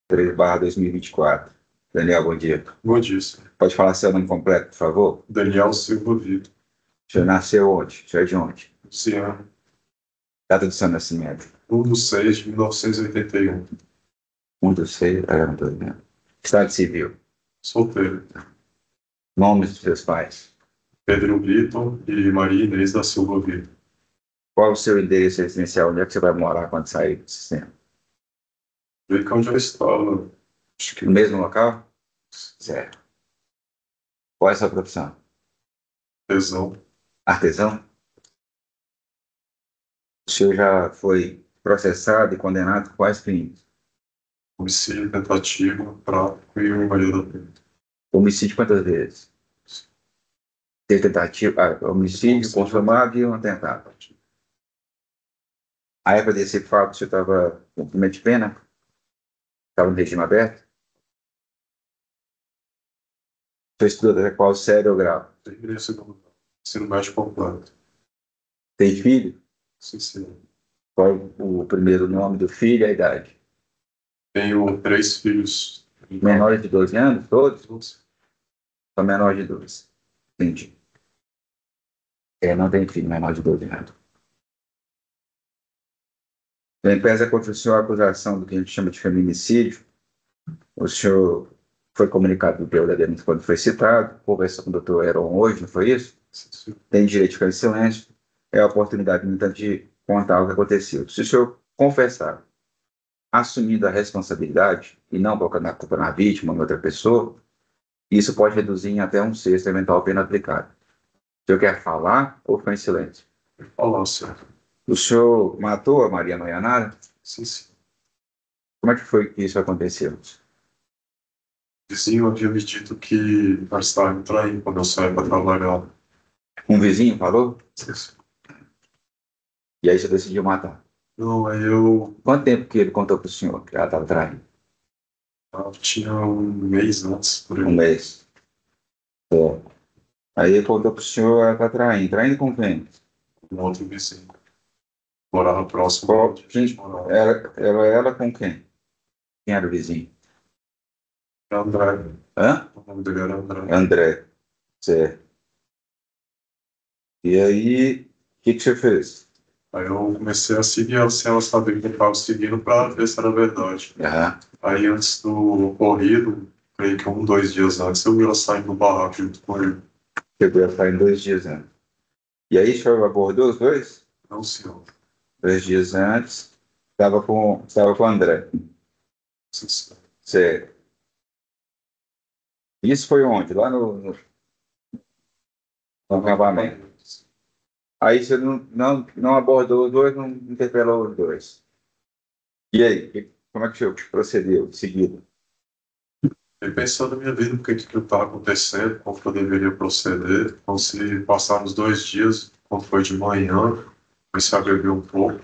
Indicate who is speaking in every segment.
Speaker 1: 3/2024. Daniel, bom dia.
Speaker 2: Bom dia, senhor.
Speaker 1: Pode falar seu nome completo, por favor?
Speaker 2: Daniel Silva Vitor.
Speaker 1: O senhor nasceu onde? O senhor é de onde?
Speaker 2: Luciano.
Speaker 1: Data do seu nascimento?
Speaker 2: 1/6/1981.
Speaker 1: 1/6, né? Estado civil?
Speaker 2: Solteiro.
Speaker 1: Nomes dos seus pais?
Speaker 2: Pedro Vitor e Maria Inês da Silva Vitor.
Speaker 1: Qual o seu endereço residencial? Onde é que você vai morar quando sair do sistema?
Speaker 2: Vê que onde eu estava. Acho que
Speaker 1: No mesmo local? Certo. Qual é a sua profissão?
Speaker 2: tesão.
Speaker 1: Artesão? O senhor já foi processado e condenado por quais crimes?
Speaker 2: Homicídio, tentativa, tráfico e Maria da Penha.
Speaker 1: Homicídio quantas vezes? Teve tentativa, homicídio consumado e um atentado. A época desse fato, você estava com cumprimento de pena? Estava no regime aberto? Você estudou até qual série ou grau?
Speaker 2: Terminei o segundo grau. Ensino médio completo.
Speaker 1: Tem filho?
Speaker 2: Sim, senhor.
Speaker 1: Qual o primeiro nome do filho e a idade?
Speaker 2: Tenho 3 filhos.
Speaker 1: Menores de 12 anos? Todos?
Speaker 2: Todos.
Speaker 1: Só menor de 12. Entendi. Não tem filho menor de 12 anos. Em pese contra o senhor a acusação do que a gente chama de feminicídio, o senhor foi comunicado do verdadeiramente quando foi citado, conversou com o doutor Heron hoje, não foi isso?
Speaker 2: Sim, senhor.
Speaker 1: Tem direito de ficar em silêncio. É a oportunidade, no entanto, de contar o que aconteceu. Se o senhor confessar, assumindo a responsabilidade e não colocando a culpa na vítima ou em outra pessoa, isso pode reduzir em até 1/6 a eventual pena aplicada. O senhor quer falar ou ficar em silêncio?
Speaker 2: Olá, senhor.
Speaker 1: O senhor matou a Maria Noyanara?
Speaker 2: Sim, senhor.
Speaker 1: Como é que foi que isso aconteceu?
Speaker 2: O vizinho havia me dito que nós estávamos traindo quando eu saí para trabalhar.
Speaker 1: Um vizinho falou?
Speaker 2: Sim, senhor.
Speaker 1: E aí você decidiu matar.
Speaker 2: Não, aí eu
Speaker 1: Quanto tempo que ele contou para o senhor que ela estava traindo?
Speaker 2: tinha um mês antes, por
Speaker 1: Um
Speaker 2: aí.
Speaker 1: mês. É. Aí ele contou para o senhor ela está traindo. Traindo com quem?
Speaker 2: Um outro vizinho. Morava próximo
Speaker 1: Qual,
Speaker 2: onde a gente morava.
Speaker 1: ela com quem? Quem era o vizinho?
Speaker 2: André.
Speaker 1: Hã?
Speaker 2: O nome dele era André.
Speaker 1: André. Certo. E aí, o que você fez?
Speaker 2: Aí eu comecei a seguir ela sem ela saber que eu estava seguindo para ver se era verdade.
Speaker 1: Aham.
Speaker 2: Aí antes do ocorrido, creio que 2 dias antes, eu vi ela saindo do barraco junto com ele.
Speaker 1: Chegou a sair 2 dias antes. E aí, o senhor abordou os dois?
Speaker 2: Não, senhor.
Speaker 1: 2 dias antes, estava com o André.
Speaker 2: Sim, senhor.
Speaker 1: Certo. Isso foi onde? Lá no acampamento. Aí você não abordou os dois, não interpelou os dois. E aí, como é que o senhor procedeu de seguida?
Speaker 2: Eu pensando na minha vida, o que estava acontecendo, como que eu deveria proceder. Então, se passaram os 2 dias, quando foi de manhã, comecei a beber um pouco.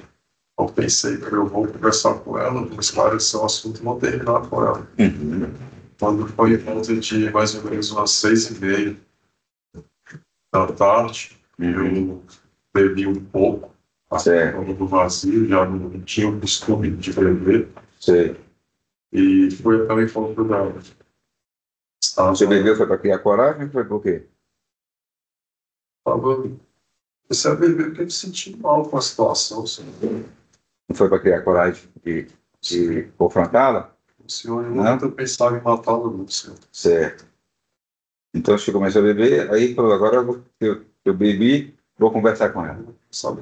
Speaker 2: Eu pensei que eu vou conversar com ela, vou esclarecer o assunto e vou terminar com ela. Quando foi em volta de mais ou menos umas 6:30 da tarde, eu bebi um pouco,
Speaker 1: Certo.
Speaker 2: do vazio, já não tinha o costume de beber,
Speaker 1: Sei.
Speaker 2: e fui até o encontro dela.
Speaker 1: Você bebeu, foi para criar coragem ou foi por quê?
Speaker 2: Comecei a beber porque eu me senti mal com a situação, senhor.
Speaker 1: Não foi para criar coragem de confrontá-la?
Speaker 2: O senhor, em momento eu pensava em matá-la, não, senhor.
Speaker 1: Certo. Então você começou a beber, aí falou, agora eu bebi, vou conversar com ela.
Speaker 2: Sabe,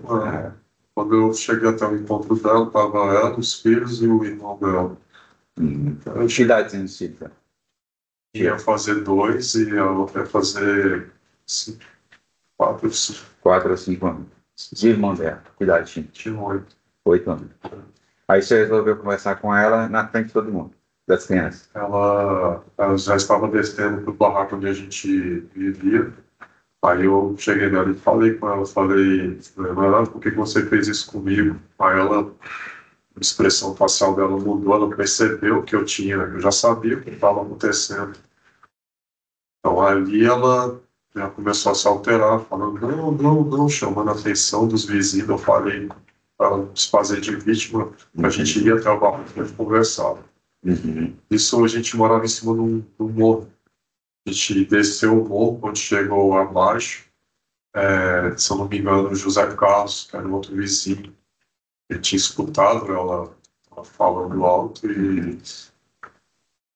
Speaker 2: quando eu cheguei até o encontro dela, estava ela, os filhos e o irmão dela.
Speaker 1: Que idade tem os filhos?
Speaker 2: Ia fazer 2 e a outra ia fazer 4, 5.
Speaker 1: 4 ou 5 anos. E o irmão dela? Que idade tinha?
Speaker 2: Tinha 8.
Speaker 1: 8 anos. Aí você resolveu conversar com ela na frente de todo mundo, das crianças.
Speaker 2: Ela já estava descendo para o barraco onde a gente vivia. Aí eu cheguei nela e falei com ela, por que você fez isso comigo? Aí ela, a expressão facial dela mudou, ela percebeu que eu já sabia o que estava acontecendo. Então ali ela já começou a se alterar, falando, não, chamando a atenção dos vizinhos. Eu falei para ela se fazer de vítima, a gente ia até o barraco e conversava.
Speaker 1: Uhum.
Speaker 2: Isso a gente morava em cima de um morro. A gente desceu o morro, quando chegou abaixo, se eu não me engano, o José Carlos, que era um outro vizinho, ele tinha escutado ela falando alto e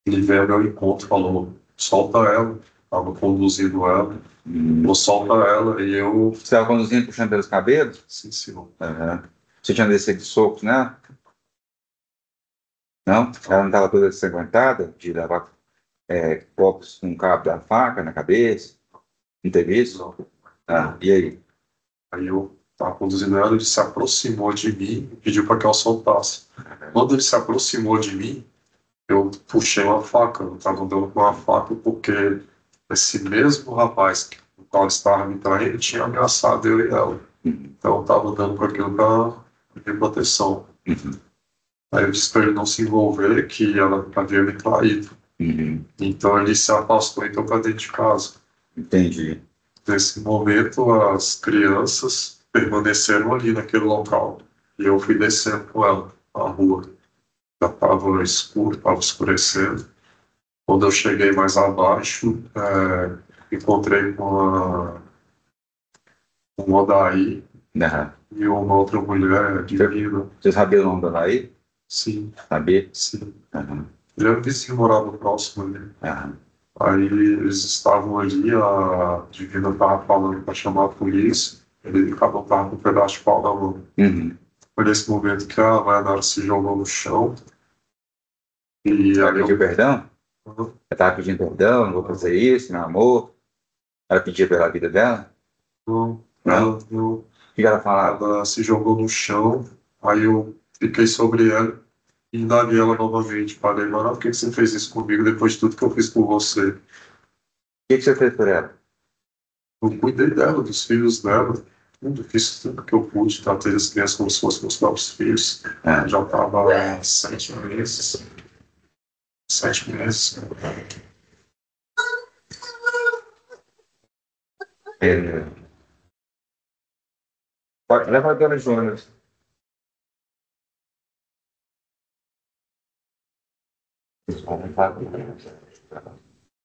Speaker 2: ele veio ao meu encontro, falou, solta ela, estava conduzindo ela, falou, solta ela, e eu,
Speaker 1: Você estava conduzindo, puxando pelos cabelos?
Speaker 2: sim, senhor.
Speaker 1: Uhum. Você tinha descido de socos, né? Não? Ela não estava toda ensanguentada de levar copos com cabo da faca na cabeça? Não teve isso?
Speaker 2: Não.
Speaker 1: Ah, e aí?
Speaker 2: Aí eu estava conduzindo ela, ele se aproximou de mim e pediu para que eu soltasse. Quando ele se aproximou de mim, eu puxei uma faca, eu estava andando com uma faca porque esse mesmo rapaz que o qual estava me traindo tinha ameaçado eu e ela. Então eu estava andando com aquilo para ter proteção.
Speaker 1: Uhum.
Speaker 2: Aí eu disse para ele não se envolver, que ela havia me traído.
Speaker 1: Uhum.
Speaker 2: Então ele se afastou então para dentro de casa.
Speaker 1: Entendi.
Speaker 2: Nesse momento, as crianças permaneceram ali naquele local. E eu fui descendo com ela na rua. Já estava escuro, estava escurecendo. Quando eu cheguei mais abaixo, encontrei com um Odaí
Speaker 1: Uhum.
Speaker 2: e uma outra mulher divina.
Speaker 1: Você sabia o nome dela aí?
Speaker 2: Sim,
Speaker 1: Sabia?
Speaker 2: sim.
Speaker 1: Uhum.
Speaker 2: Ele era vizinho, morava próximo ali.
Speaker 1: Uhum.
Speaker 2: Aí eles estavam ali, a divina estava falando para chamar a polícia. Ele acabou estava com um pedaço de pau na mão.
Speaker 1: Uhum.
Speaker 2: Foi nesse momento que a Mayanara se jogou no chão e
Speaker 1: Ela
Speaker 2: ali
Speaker 1: pediu
Speaker 2: eu.
Speaker 1: perdão? Ela estava pedindo perdão, não vou fazer isso, meu amor. Ela pedia pela vida dela?
Speaker 2: Não,
Speaker 1: Não?
Speaker 2: ela, não,
Speaker 1: O que ela falava?
Speaker 2: ela se jogou no chão, aí eu fiquei sobre ela e indaguei ela novamente. Falei, mano, por que você fez isso comigo depois de tudo que eu fiz por você?
Speaker 1: O que você fez por ela?
Speaker 2: Eu cuidei dela, dos filhos dela, tudo, fiz tudo que eu pude, tratei as crianças como se fossem meus próprios filhos.
Speaker 1: Ah,
Speaker 2: Já estava 7 meses, 7 meses.
Speaker 1: é, leva a dona Jonas.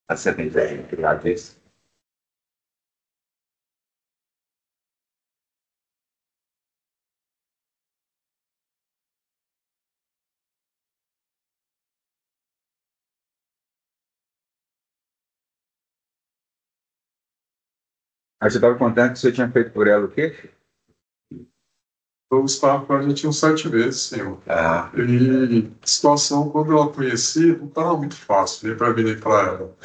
Speaker 1: A 70 criado isso. Aí você estava contando que você tinha feito por ela o quê?
Speaker 2: Eu estava com ela já tinha uns 7 meses, senhor.
Speaker 1: Ah,
Speaker 2: E a situação, quando eu a conheci, não estava muito fácil, nem para mim nem para ela.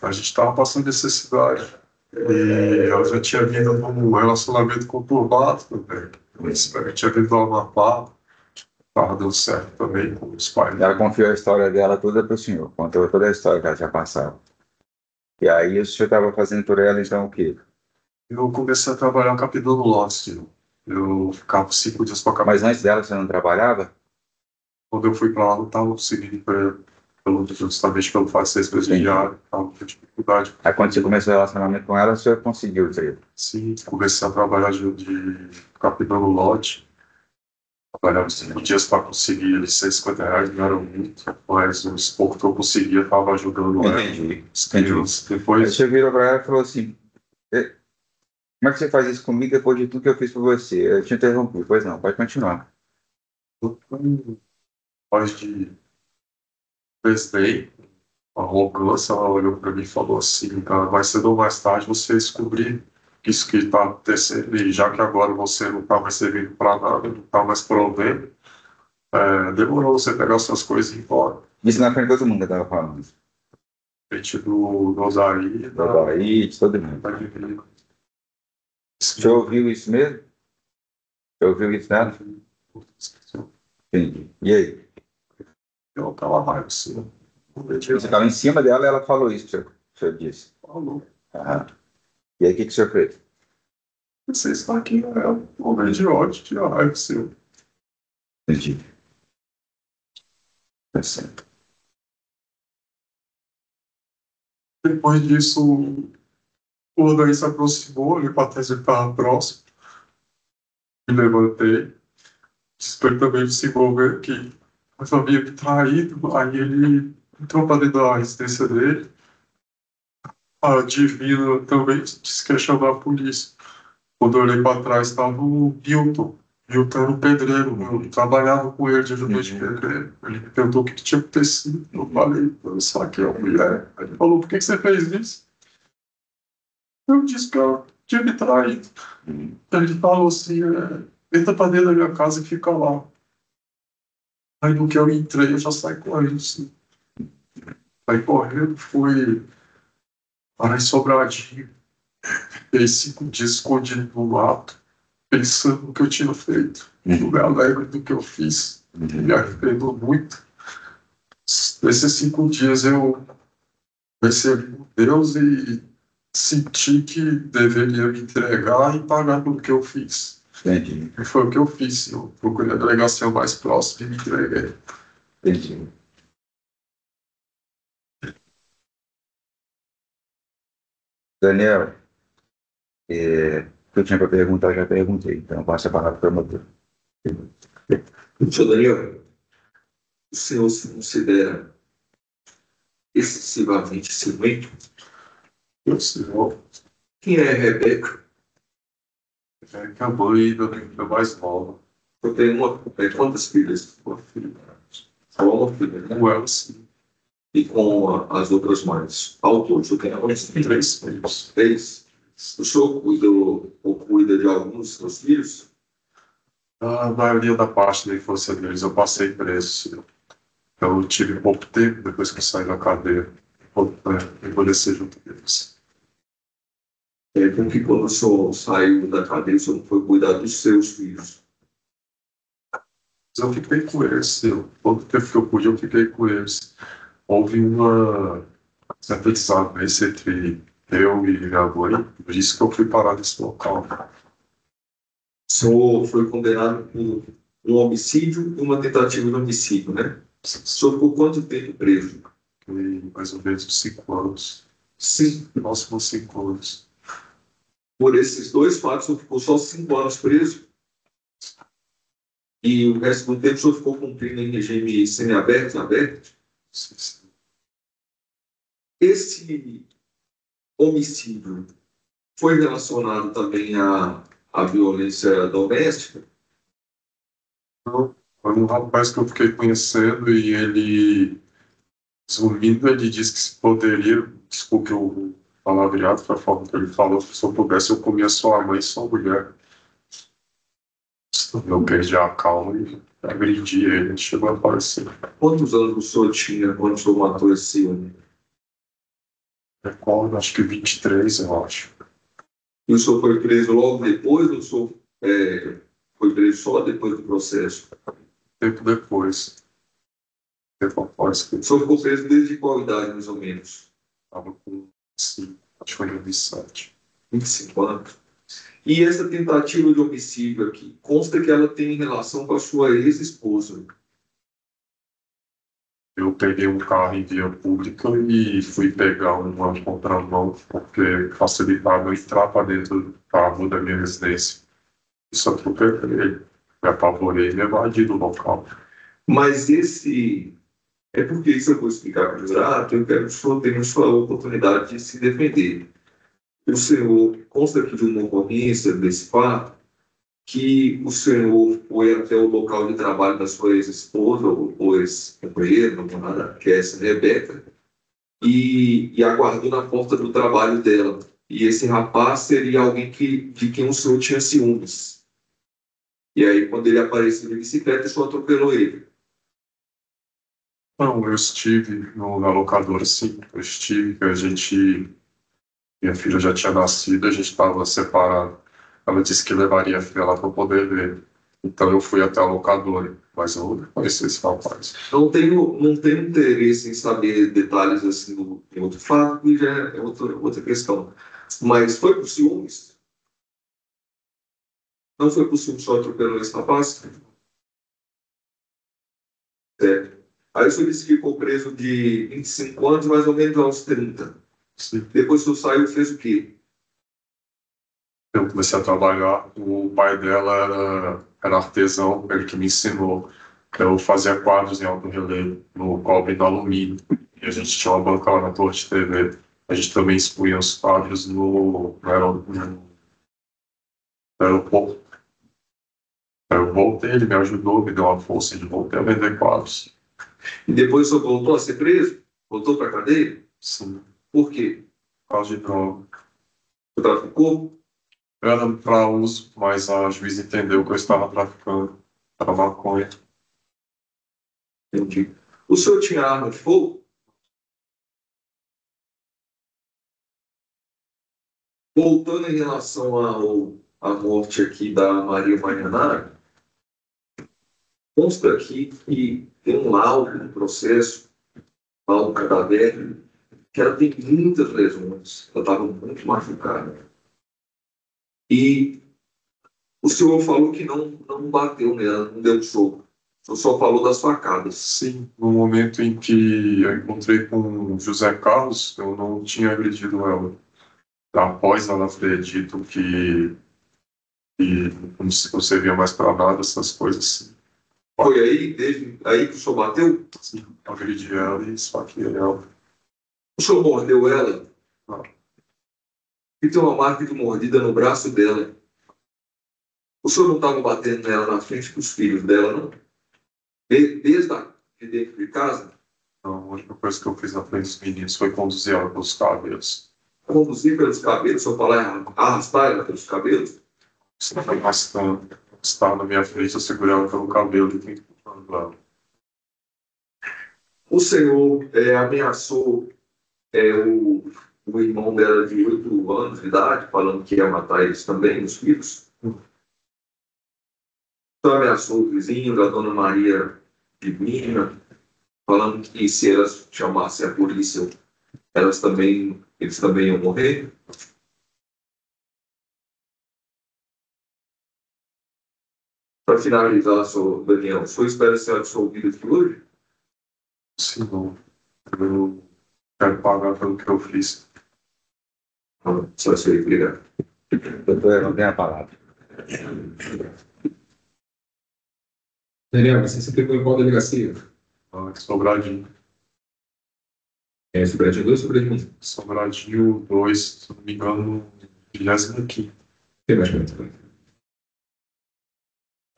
Speaker 2: A gente estava passando necessidade. E ela já tinha vindo num relacionamento conturbado também. Eu tinha vindo do Amapá, estava dando certo também com os pais.
Speaker 1: ela confiou a história dela toda para o senhor, contou toda a história que ela tinha passado. E aí o senhor estava fazendo por ela, então, o quê?
Speaker 2: Eu comecei a trabalhar capinando lotes, senhor. Eu ficava 5 dias para
Speaker 1: Mas
Speaker 2: capinar.
Speaker 1: antes dela você não trabalhava?
Speaker 2: Quando eu fui para lá, não estava conseguindo emprego, justamente pelo fato de ser presidiário, estava com dificuldade.
Speaker 1: Aí quando você começou o relacionamento com ela, o senhor conseguiu isso aí.
Speaker 2: Sim, comecei a trabalhar de capinando lote. Trabalhava 5 dias para conseguir ali R$ 150, não era muito, mas os poucos que eu conseguia estava ajudando ela,
Speaker 1: Entendi.
Speaker 2: as
Speaker 1: Entendi.
Speaker 2: crianças.
Speaker 1: Aí
Speaker 2: Depois,
Speaker 1: você virou para ela e falou assim: "Eh, como é que você faz isso comigo depois de tudo que eu fiz por você?" Eu te interrompi. Pois não, pode continuar.
Speaker 2: depois de presidente, a arrogância, ela olhou para mim e falou assim, cara, mais cedo ou mais tarde você descobrir que isso que está acontecendo, e já que agora você não está mais servindo para nada, não está mais provendo, demorou você pegar suas coisas e ir embora.
Speaker 1: Isso na frente de todo mundo que eu estava falando.
Speaker 2: Frente do Odaí e
Speaker 1: Do Havaí, de todo mundo.
Speaker 2: da Divina.
Speaker 1: O senhor ouviu isso mesmo? O senhor ouviu isso dela? Entendi. E aí?
Speaker 2: Eu tava raiva, assim.
Speaker 1: Você estava em cima dela e ela falou isso, o senhor disse.
Speaker 2: Falou.
Speaker 1: Aham. E aí, o que, que o senhor fez?
Speaker 2: Você está aqui, um momento de ódio, de raiva, seu.
Speaker 1: Entendi. Tá certo.
Speaker 2: Depois disso, o Odaí se aproximou, ele para trás ele estava próximo. Me levantei. Disse para ele também se envolver aqui. eu já meio que traído, aí ele entrou para dentro da residência dele. A Divina também disse que ia chamar a polícia. Quando eu olhei para trás, estava o Hilton. Hilton era o pedreiro, eu trabalhava com ele de ajudante de pedreiro. Ele me perguntou o que tinha acontecido. Eu falei, eu saquei a mulher. Ele falou, por que você fez isso? Eu disse que eu tinha me traído. Ele falou assim, entra para dentro da minha casa e fica lá. Aí no que eu entrei, eu já saí correndo, assim. Saí correndo, fui para em Sobradinho. Fiquei 5 dias escondido no mato, pensando no que eu tinha feito. Me alegre do que eu fiz. Me arrependo muito. Nesses 5 dias eu percebi com Deus e senti que deveria me entregar e pagar pelo que eu fiz.
Speaker 1: Entendi.
Speaker 2: E foi o que eu fiz. Eu procurei a delegacia mais próxima e me entreguei.
Speaker 1: Entendi. Daniel, o que eu tinha para perguntar, eu já perguntei. Então, passa a palavra para o motor.
Speaker 3: Senhor Daniel, o senhor se considera excessivamente ciumento?
Speaker 2: Eu senhor,
Speaker 3: Quem é Rebeca?
Speaker 2: que a mãe da minha mais nova.
Speaker 3: Eu tenho quantas filhas?
Speaker 2: Uma filha.
Speaker 3: Só uma filha, né?
Speaker 2: Com ela, sim.
Speaker 3: E com as outras mães? Ao todo, o senhor tem quantos?
Speaker 2: 3 filhos.
Speaker 3: 3. O senhor cuida ou cuida de alguns dos seus filhos?
Speaker 2: A maioria da parte da infância deles eu passei preso, senhor. Eu tive pouco tempo depois que eu saí da cadeia. Envelhecer junto deles.
Speaker 3: Porque quando o senhor saiu da cadeia, o senhor não foi cuidar dos seus filhos?
Speaker 2: Mas eu fiquei com eles, senhor. Todo tempo que eu pude, eu fiquei com eles. Houve uma certa desavença entre eu e minha mãe, por isso que eu fui parar nesse local.
Speaker 3: O senhor foi condenado por um homicídio e uma tentativa de homicídio, né? O senhor ficou quanto tempo preso?
Speaker 2: Foi mais ou menos 5 anos.
Speaker 3: Sim.
Speaker 2: Próximos 5 anos.
Speaker 3: Por esses dois fatos, o senhor ficou só 5 anos preso? E o resto do tempo o senhor ficou cumprindo em regime semiaberto e aberto?
Speaker 2: Sim.
Speaker 3: Esse homicídio foi relacionado também à violência doméstica?
Speaker 2: Então, foi um rapaz que eu fiquei conhecendo e ele, resumindo, ele disse que se poderia, desculpe o palavreado, foi a forma que ele falou, se eu pudesse, eu comia sua mãe e sua mulher. Eu perdi a calma e agredi ele, ele chegou a aparecer.
Speaker 3: Quantos anos o senhor tinha quando o senhor matou esse homem?
Speaker 2: Recordo, acho que 23, eu acho.
Speaker 3: E o senhor foi preso logo depois ou o senhor foi preso só depois do processo?
Speaker 2: Tempo depois. Tempo após que eu
Speaker 3: O senhor ficou preso desde qual idade, mais ou menos?
Speaker 2: estava com 5, acho que foi em 2007.
Speaker 3: 25 anos. E essa tentativa de homicídio aqui, consta que ela tem relação com a sua ex-esposa.
Speaker 2: Eu peguei um carro em via pública e fui pegar uma contramão porque facilitava eu entrar para dentro do carro da minha residência. Isso atropelei ele. Me apavorei e me evadi do local.
Speaker 3: Mas esse... É porque isso eu vou explicar para o jurado, eu quero que o senhor tenha a sua oportunidade de se defender. O senhor, consta aqui de uma ocorrência desse fato, que o senhor foi até o local de trabalho da sua ex-esposa, ou ex-companheira, namorada, que é essa Rebeca, e aguardou na porta do trabalho dela. E esse rapaz seria alguém de quem o senhor tinha ciúmes. E aí, quando ele apareceu de bicicleta, o senhor atropelou ele.
Speaker 2: Não, eu estive na locadora, sim. Eu estive, minha filha já tinha nascido, a gente estava separado. Ela disse que levaria a filha lá para poder ver. Então eu fui até a locadora, mas eu não conheci esse rapaz.
Speaker 3: Não tenho interesse em saber detalhes assim do outro fato, e já é outra questão. Mas foi por ciúmes? Não foi por ciúmes só atropelou esse rapaz? Certo. Aí o senhor disse que ficou preso de 25 anos, mais ou menos aos 30.
Speaker 2: Sim.
Speaker 3: Depois que o senhor saiu, fez o quê?
Speaker 2: Eu comecei a trabalhar, o pai dela era artesão, ele que me ensinou. eu fazia quadros em alto relevo, no cobre e no alumínio. E a gente tinha uma banca lá na Torre de TV. A gente também expunha os quadros no aeroporto. Eu voltei, ele me ajudou, me deu uma força de voltar a vender quadros.
Speaker 3: E depois você voltou a ser preso? Voltou para a cadeia?
Speaker 2: Sim,
Speaker 3: Por quê?
Speaker 2: por causa de droga.
Speaker 3: Você traficou?
Speaker 2: Era para uso, mas a juíza entendeu que eu estava traficando para maconha.
Speaker 3: Entendi. O senhor tinha arma de fogo? Voltando em relação à morte aqui da Maria Maianara, consta aqui que tem um laudo do processo, laudo cadavérico, que ela tem muitas lesões, ela estava muito machucada. E o senhor falou que não bateu nela, não deu soco. O senhor só falou das facadas.
Speaker 2: Sim, no momento em que eu encontrei com José Carlos, eu não tinha agredido ela. Após ela ter dito que não se servia mais para nada, essas coisas assim.
Speaker 3: Foi aí, desde aí que o senhor bateu?
Speaker 2: Sim, eu agredi ela e esfaqueei ela.
Speaker 3: O senhor mordeu ela?
Speaker 2: Não.
Speaker 3: E tem uma marca de mordida no braço dela. O senhor não estava batendo nela na frente dos filhos dela, não? Desde de dentro de casa?
Speaker 2: Então, a única coisa que eu fiz na frente dos meninos foi conduzir ela pelos cabelos.
Speaker 3: Conduzir pelos cabelos, se eu falar arrastar ela pelos cabelos?
Speaker 2: Estava arrastando. Estava na minha frente, eu segurei ela pelo cabelo e fiquei empurrando ela.
Speaker 3: O senhor ameaçou o irmão dela de 8 anos de idade, falando que ia matar eles também, os filhos. Então ameaçou os vizinhos, a dona Maria Divina, falando que se elas chamassem a polícia, eles também iam morrer. Para finalizar, senhor Daniel, o senhor espera ser absolvido aqui hoje?
Speaker 2: Sim, não. Eu quero pagar pelo que eu fiz.
Speaker 3: Só isso aí, obrigado.
Speaker 1: Doutor, não tem a palavra.
Speaker 4: Daniel, você se aplicou em qual delegacia?
Speaker 2: Sobradinho.
Speaker 3: Sobradinho 2, Sobradinho 1.
Speaker 2: Sobradinho 2, se não me engano, 25º.
Speaker 3: Tem mais perguntas?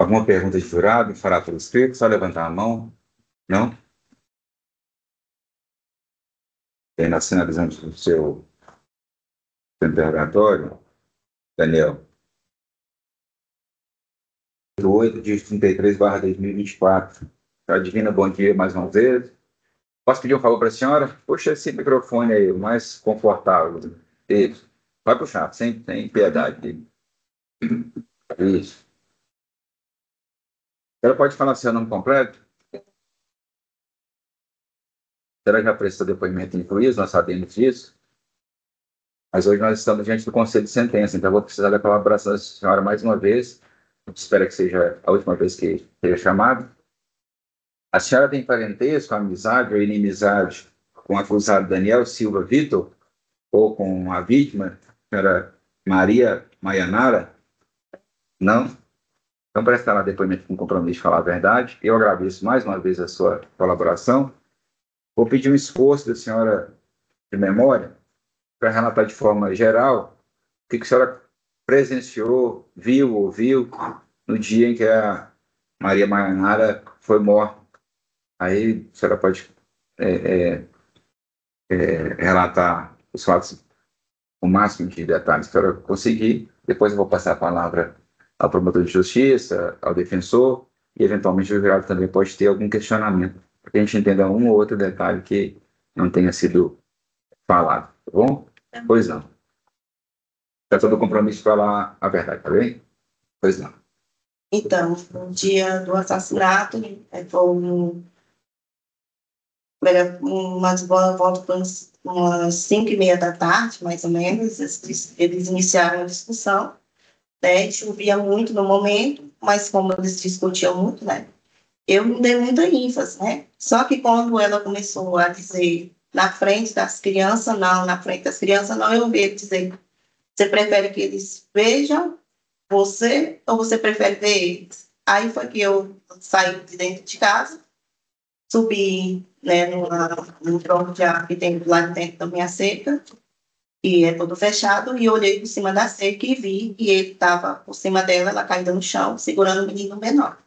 Speaker 1: Alguma pergunta de jurado? Fará pelo escrito? Só levantar a mão. Não? E aí nós finalizamos o seu interrogatório, Daniel. 8 de 33/2024. Senhora Divina, bom dia mais uma vez. Posso pedir um favor para a senhora? Puxa esse microfone aí, o mais confortável. Isso. Vai puxar, sem piedade. Isso. A senhora pode falar seu nome completo? A senhora já prestou depoimento em juízo, nós sabemos disso. Mas hoje nós estamos diante do conselho de sentença, então eu vou precisar da colaboração da senhora mais uma vez. Espero que seja a última vez que seja chamado. A senhora tem parentesco, amizade ou inimizade com o acusado Daniel Silva Vitor ou com a vítima, a senhora Maria Maianara? Não? Então, prestar lá depoimento com compromisso de falar a verdade. Eu agradeço mais uma vez a sua colaboração. Vou pedir um esforço da senhora de memória para relatar de forma geral o que a senhora presenciou, viu, ouviu no dia em que a Maria Maianara foi morta. Aí a senhora pode relatar os fatos com o máximo de detalhes que a senhora conseguir. Depois eu vou passar a palavra ao promotor de justiça, ao defensor, e eventualmente o jurado também pode ter algum questionamento, para que a gente entenda um ou outro detalhe que não tenha sido falado, tá bom? Pois não. Está todo o compromisso de falar a verdade, tá bem? Pois não.
Speaker 5: Então, no dia do assassinato, foi era umas volta para umas 5h30 da tarde, mais ou menos, eles iniciaram a discussão, né? Chovia muito no momento, mas como eles discutiam muito, né? Eu não dei muita ênfase, né? Só que quando ela começou a dizer na frente das crianças, não, eu ouvi ele dizer: você prefere que eles vejam você ou você prefere ver eles? Aí foi que eu saí de dentro de casa, subi, né, num tronco de árvore que tem lá dentro da minha cerca, e é todo fechado, e olhei por cima da cerca e vi que ele estava por cima dela, ela caída no chão, segurando o menino menor.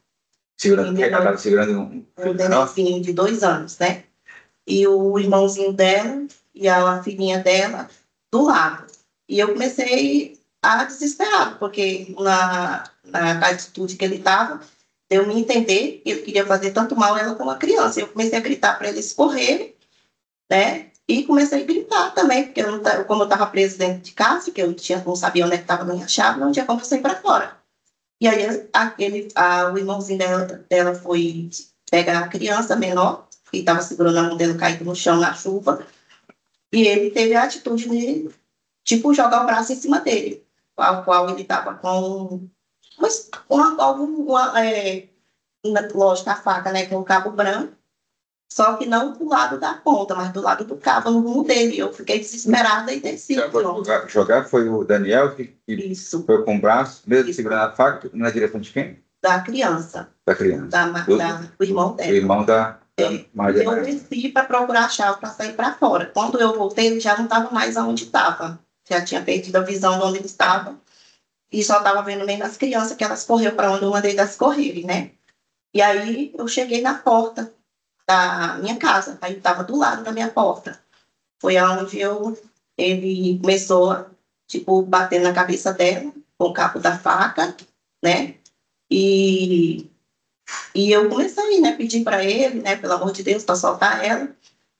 Speaker 1: Segurando, ela estava segurando
Speaker 5: Um nenenzinho de 2 anos, né? E o irmãozinho dela e a filhinha dela do lado. E eu comecei a desesperar, porque na atitude que ele estava, deu-me a entender que ele queria fazer tanto mal a ela como a criança. Eu comecei a gritar para eles correrem, né? E comecei a gritar também, porque como eu estava preso dentro de casa, que eu não sabia onde estava a minha chave, não tinha como eu sair para fora. E aí o irmãozinho dela foi pegar a criança menor, que estava segurando a mão dela caído no chão na chuva, e ele teve a atitude de, tipo, jogar o braço em cima dele, ao qual ele estava com lógico, a faca, né, com o cabo branco, só que não do lado da ponta, mas do lado do cabo no rumo dele. Eu fiquei desesperada e desci.
Speaker 1: Jogar foi o Daniel que
Speaker 5: Isso.
Speaker 1: Foi com o braço, mesmo segurando a faca, na direção de quem?
Speaker 5: Da criança.
Speaker 1: Da criança.
Speaker 5: Do irmão dela.
Speaker 1: O irmão da Maria.
Speaker 5: Eu desci para procurar a chave para sair para fora. Quando eu voltei, ele já não estava mais onde estava. Já tinha perdido a visão de onde ele estava. E só estava vendo meio nas crianças que elas correram para onde eu mandei das correrem, né? E aí eu cheguei na porta da minha casa. Aí estava do lado da minha porta. Foi aonde ele começou, tipo, bater na cabeça dela com o cabo da faca, né? E eu comecei, né, pedir para ele, né, pelo amor de Deus, para soltar ela.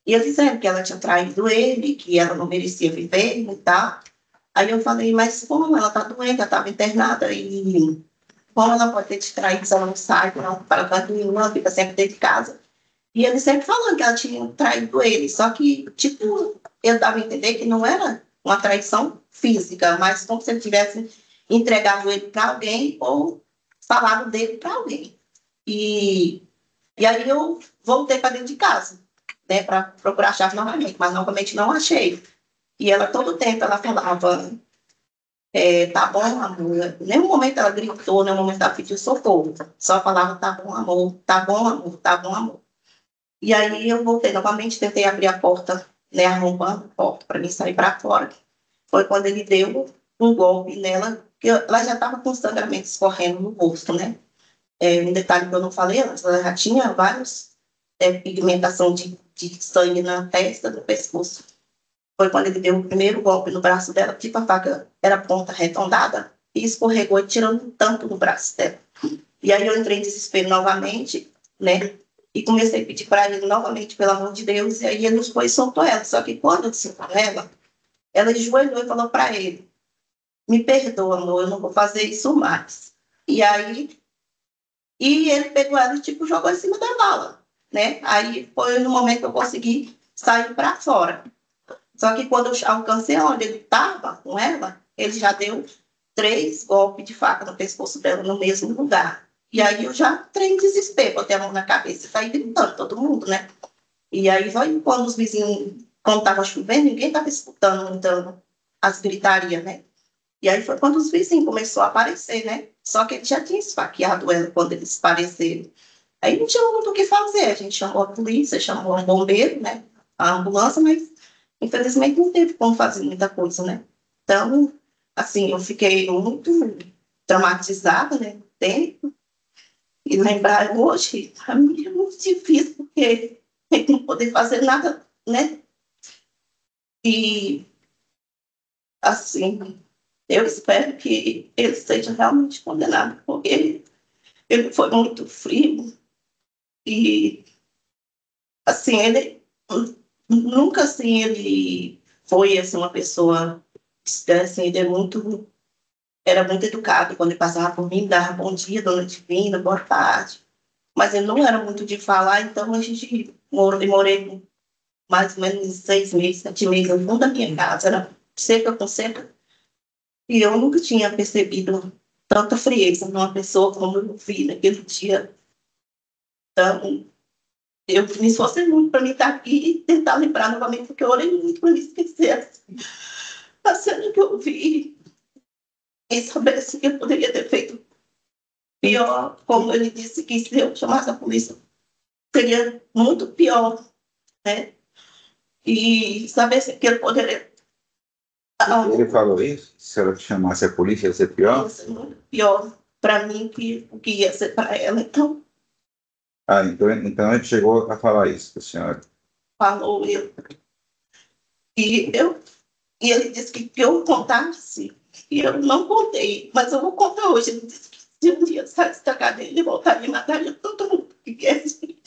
Speaker 5: E ele dizendo que ela tinha traído ele, que ela não merecia viver e tal. Aí eu falei, mas como ela está doente, ela estava internada, e como ela pode ter te traído se ela não sai para canto nenhum, ela fica sempre dentro de casa. E ele sempre falando que ela tinha traído ele, só que, tipo, eu dava a entender que não era uma traição física, mas como se ele tivesse entregado ele para alguém ou falado dele para alguém. E aí eu voltei para dentro de casa, né, para procurar a chave novamente, mas novamente não achei. E ela, todo tempo, ela falava, tá bom, amor. Em nenhum momento ela gritou, em nenhum momento ela pediu socorro. Só falava, tá bom, amor, tá bom, amor, tá bom, amor. E aí eu voltei novamente, tentei abrir a porta, né, arrombando a porta para mim sair para fora. Foi quando ele deu um golpe nela, que ela já estava com sangramento escorrendo no rosto, né? Um detalhe que eu não falei antes, ela já tinha vários pigmentação de sangue na testa, no pescoço. Foi quando ele deu o primeiro golpe no braço dela, tipo a faca era ponta arredondada, e escorregou e tirando um tanto no braço dela. E aí eu entrei em desespero novamente, né? E comecei a pedir para ele novamente, pelo amor de Deus, e aí ele nos foi e soltou ela. Só que quando eu disse para ela ajoelhou e falou para ele, me perdoa, amor, eu não vou fazer isso mais. E aí, ele pegou ela e, tipo, jogou em cima da vala, né? Aí foi no momento que eu consegui sair para fora. Só que quando eu alcancei onde ele estava com ela, ele já deu 3 golpes de faca no pescoço dela no mesmo lugar. E aí eu já entrei em desespero, botei a mão na cabeça e saí gritando, todo mundo, né? E aí foi quando os vizinhos, quando estava chovendo, ninguém estava escutando então, as gritarias, né? E aí foi quando os vizinhos começaram a aparecer, né? Só que ele já tinha esfaqueado ela quando eles apareceram. Aí não tinha muito o que fazer, a gente chamou a polícia, chamou um bombeiro, né? A ambulância, mas infelizmente não teve como fazer muita coisa, né? Então, assim, eu fiquei muito traumatizada, né? Tempo. E lembrar hoje, para mim é muito difícil, porque ele não poder fazer nada, né? E, assim, eu espero que ele seja realmente condenado, porque ele foi muito frio e, assim, ele nunca, assim, ele foi, assim, uma pessoa, assim, ele era muito educado. Quando ele passava por mim, dava bom dia, dona Divina, boa tarde. Mas ele não era muito de falar, então a gente demorei mais ou menos 6 meses, 7 meses no fundo da minha casa, era cerca com cerca. E eu nunca tinha percebido tanta frieza numa pessoa como eu vi naquele dia. Então, eu me esforcei muito para mim estar aqui e tentar lembrar novamente, porque eu orei muito para me esquecer a cena que eu vi e saber assim, que eu poderia ter feito pior, como ele disse que se eu chamasse a polícia, seria muito pior, né? E saber se que ele poderia...
Speaker 1: Ele falou isso? Se ela chamasse a polícia, ia ser pior?
Speaker 5: Ia ser muito pior para mim que o que ia ser para ela. Então,
Speaker 1: Então ele chegou a falar isso para a senhora.
Speaker 5: falou eu. E ele disse que eu contasse, e eu não contei, mas eu vou contar hoje. Ele disse que se um dia saísse da cadeia, ele voltaria e mataria todo mundo que quisesse.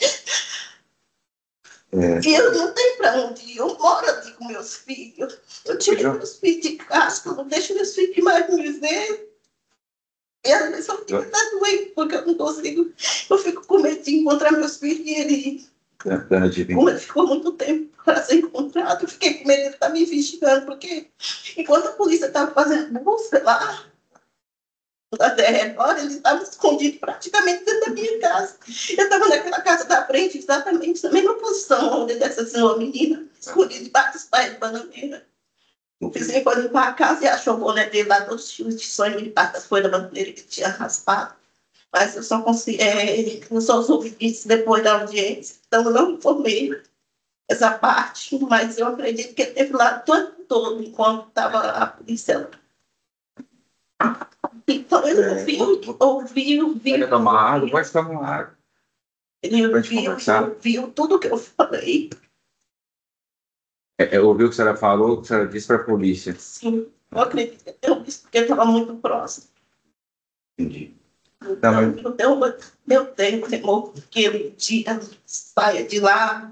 Speaker 5: E eu não tenho para onde ir, eu moro aqui com meus filhos. Eu tirei meus filhos de casa, eu não deixo meus filhos mais me ver. E às vezes eu fico até doente, porque eu não consigo. Eu fico com medo de encontrar meus filhos e ele. Como ele ficou muito tempo para ser encontrado, eu fiquei com medo de ele estar me investigando, porque enquanto a polícia estava fazendo busca lá, agora ele estava escondido praticamente dentro da minha casa. Eu estava naquela casa da frente, exatamente na mesma posição onde ele assassinou a menina, escondido debaixo dos pés de bananeira. O vizinho foi limpar a casa e achou o boné dele lá, todos os tipos de sonho debaixo das folhas da bananeira que tinha raspado. Mas eu só consegui, eu só soube disso depois da audiência, então eu não informei essa parte, mas eu acredito que ele teve lá todo enquanto estava a polícia. Então ele ouviu.
Speaker 1: Quer tomar água? Pode tomar água.
Speaker 5: Ele ouviu tudo que eu falei.
Speaker 1: Ouviu o que a senhora falou, o que a senhora disse para a polícia.
Speaker 5: Sim, eu acredito que eu disse porque estava muito próximo.
Speaker 1: Entendi.
Speaker 5: Então, eu tenho temor que ele saia de lá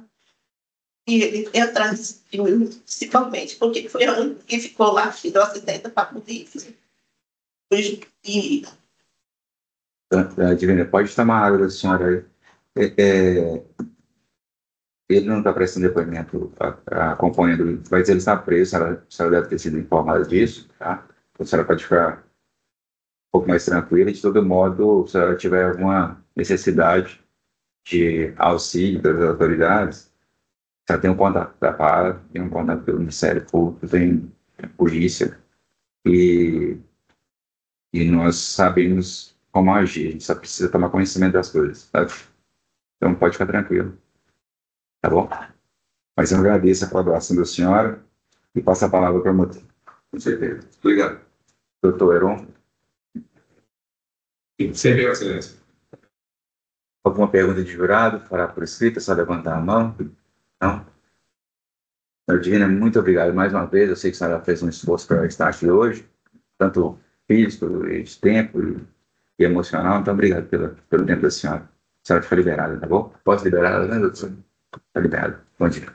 Speaker 5: e ele entra nesse filme, principalmente porque foi a única que ficou lá, que deu assistência para a polícia. E...
Speaker 1: Divina, pode tomar água da senhora aí. Ele não está prestando depoimento acompanhando, mas ele está preso, a senhora deve ter sido informada disso, tá? Então, a senhora pode ficar um pouco mais tranquila. De todo modo, se ela tiver alguma necessidade de auxílio das autoridades, já tem um contato da PAR, tem um contato pelo Ministério Público, tem polícia, e nós sabemos como agir, a gente só precisa tomar conhecimento das coisas, sabe? Então pode ficar tranquilo, tá bom? Mas eu agradeço a colaboração da senhora e passo a palavra para o motor.
Speaker 3: Com certeza. Obrigado.
Speaker 1: Doutor Heron.
Speaker 3: Sempre, excelência.
Speaker 1: Alguma pergunta de jurado? Falar por escrito, só levantar a mão? Não? Senhora Divina, muito obrigado mais uma vez. Eu sei que a senhora fez um esforço para estar aqui hoje, tanto físico, de tempo e emocional. Então, obrigado pelo tempo da senhora. A senhora fica liberada, tá bom? Posso liberá-la, né, doutor? Está liberada. Bom dia.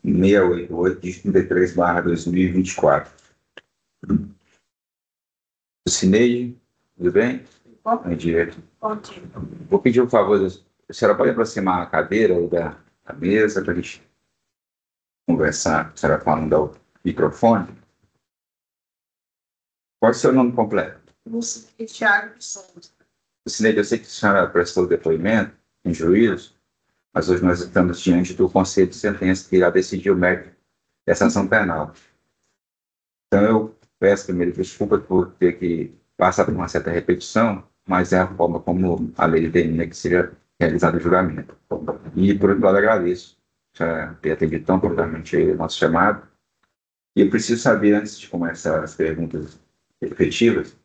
Speaker 1: 688 de 33/2024. O Cineide, tudo bem? Bom dia.
Speaker 5: Bom dia.
Speaker 1: Vou pedir um favor, a senhora pode aproximar a cadeira ou da mesa para a gente conversar, a senhora falando ao microfone? Qual é o seu nome completo?
Speaker 5: Thiago de Souza.
Speaker 1: Cineide, eu sei que a senhora prestou depoimento em juízo, mas hoje nós estamos diante do Conselho de Sentença que irá decidir o mérito dessa ação penal. Então, eu peço primeiro desculpa por ter que passar por uma certa repetição, mas é a forma como a lei determina que seja realizado o julgamento. E, por outro lado, agradeço ter atendido tão prontamente o nosso chamado. E eu preciso saber, antes de começar as perguntas efetivas,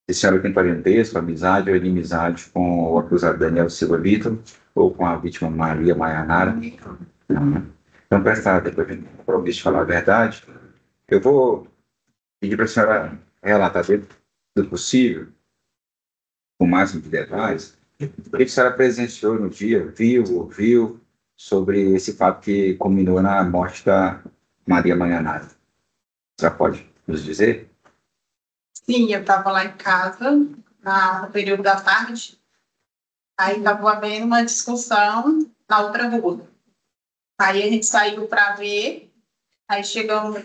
Speaker 1: se a senhora tem parentesco, amizade ou inimizade com o acusado Daniel Silva Vitor ou com a vítima Maria Maianara. Então, para essa depois de compromisso de falar a verdade, eu vou pedir para a senhora relatar dentro do possível, com o máximo de detalhes, o que a senhora presenciou no dia, viu, ouviu sobre esse fato que culminou na morte da Maria Maianara. A senhora pode nos dizer?
Speaker 4: Sim, eu estava lá em casa, no período da tarde, aí estava havendo uma discussão na outra rua. Aí a gente saiu para ver, aí chegamos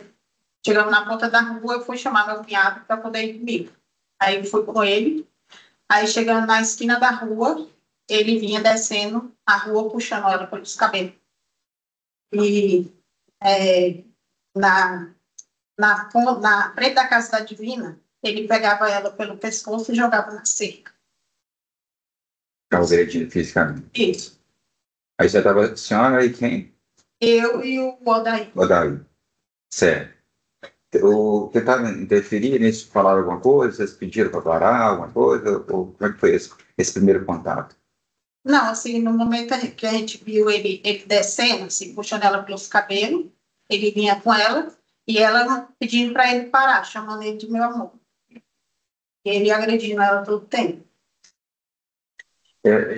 Speaker 4: na ponta da rua, eu fui chamar meu cunhado para poder ir comigo. Aí eu fui com ele, aí chegando na esquina da rua, ele vinha descendo a rua puxando ela pelos cabelos. E na frente da casa da Divina, ele pegava ela pelo pescoço e jogava na cerca.
Speaker 1: Estava agredindo fisicamente.
Speaker 4: Isso.
Speaker 1: Aí já estava a senhora e quem?
Speaker 4: Eu e o Odair.
Speaker 1: Odaí. Certo. Tentaram interferir nisso, falaram alguma coisa? Vocês pediram para parar alguma coisa? Ou como é que foi esse primeiro contato?
Speaker 4: Não, assim, no momento que a gente viu ele descendo, assim, puxando ela pelos cabelos, ele vinha com ela e ela pedindo para ele parar, chamando ele de meu amor. E ele agredindo ela todo o tempo.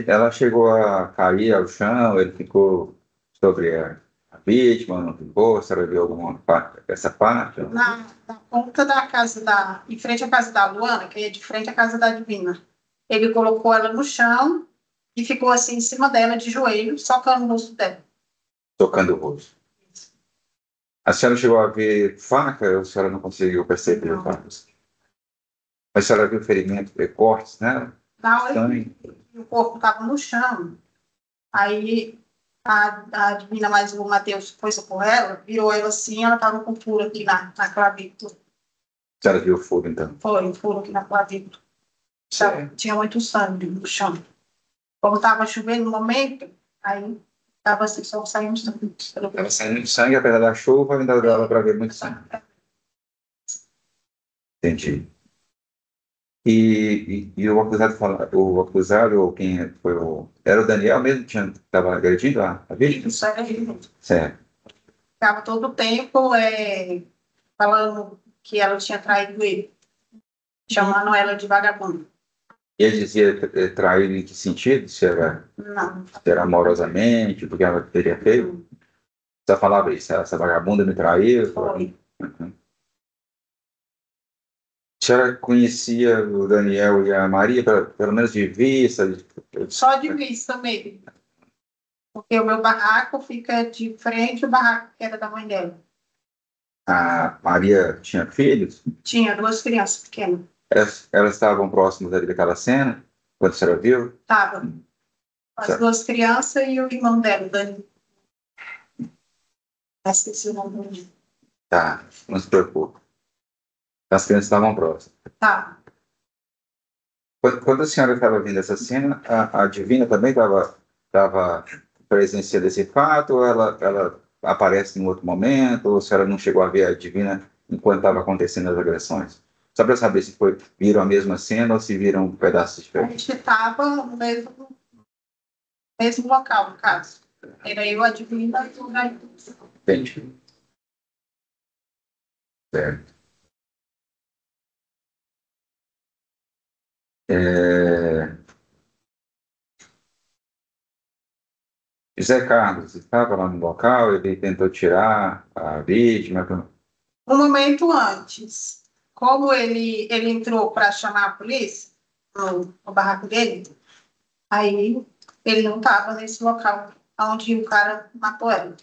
Speaker 1: Ela chegou a cair ao chão, ele ficou sobre a vítima, não ficou? Você viu alguma parte dessa parte?
Speaker 4: Na ponta da casa em frente à casa da Luana, que é de frente à casa da Divina, ele colocou ela no chão e ficou assim em cima dela, de joelho, socando o rosto dela.
Speaker 1: Tocando o rosto. A senhora chegou a ver faca ou a senhora não conseguiu perceber
Speaker 4: Não.
Speaker 1: facas? A senhora viu ferimentos, cortes nela?
Speaker 4: Na hora
Speaker 1: Sangue?
Speaker 4: que o corpo estava no chão, aí a Divina mais o Matheus foi socorrer ela, virou ela assim, ela estava com furo aqui na clavícula.
Speaker 1: A senhora viu o fogo, então?
Speaker 4: Foi, furo aqui na clavícula.
Speaker 1: Certo.
Speaker 4: Tinha muito sangue no chão. Como estava chovendo no momento, aí estava assim, só saindo sangue.
Speaker 1: Estava saindo sangue, apesar da chuva, ainda dava para ver muito sangue. Entendi. E o acusado, ou quem foi era o Daniel mesmo que estava agredindo a vítima?
Speaker 4: Isso era ele mesmo.
Speaker 1: Certo.
Speaker 4: Ficava todo o tempo falando que ela tinha traído ele, chamando ela de vagabunda.
Speaker 1: E ele dizia trair em que sentido?
Speaker 4: Não.
Speaker 1: Se era amorosamente, porque ela teria feito? Você falava isso, essa vagabunda me traiu?
Speaker 4: Foi.
Speaker 1: Uhum. A senhora conhecia o Daniel e a Maria, pelo menos de vista?
Speaker 4: Só de vista mesmo. Porque o meu barraco fica de frente ao barraco que era da mãe dela.
Speaker 1: A Maria tinha filhos?
Speaker 4: Tinha 2 crianças pequenas.
Speaker 1: Elas estavam próximas ali daquela cena, quando a senhora viu?
Speaker 4: Tava. As
Speaker 1: Certo.
Speaker 4: 2 crianças e o irmão dela, o Dani. Esqueci o nome dele.
Speaker 1: Tá, não se preocupe. As crianças estavam próximas.
Speaker 4: Tá.
Speaker 1: Quando a senhora estava vendo essa cena, a Divina também estava presenciando esse fato, ou ela aparece em outro momento, ou a senhora não chegou a ver a Divina enquanto estava acontecendo as agressões? Só para saber se viram a mesma cena ou se viram pedaços
Speaker 4: A
Speaker 1: diferentes.
Speaker 4: gente estava no mesmo local, no caso. Era eu, a Divina e o Daí.
Speaker 1: Entendi. Certo. José Carlos estava lá no local, ele tentou tirar a vítima.
Speaker 4: Um momento antes, como ele entrou para chamar a polícia no barraco dele, aí ele não estava nesse local onde o cara matou ela.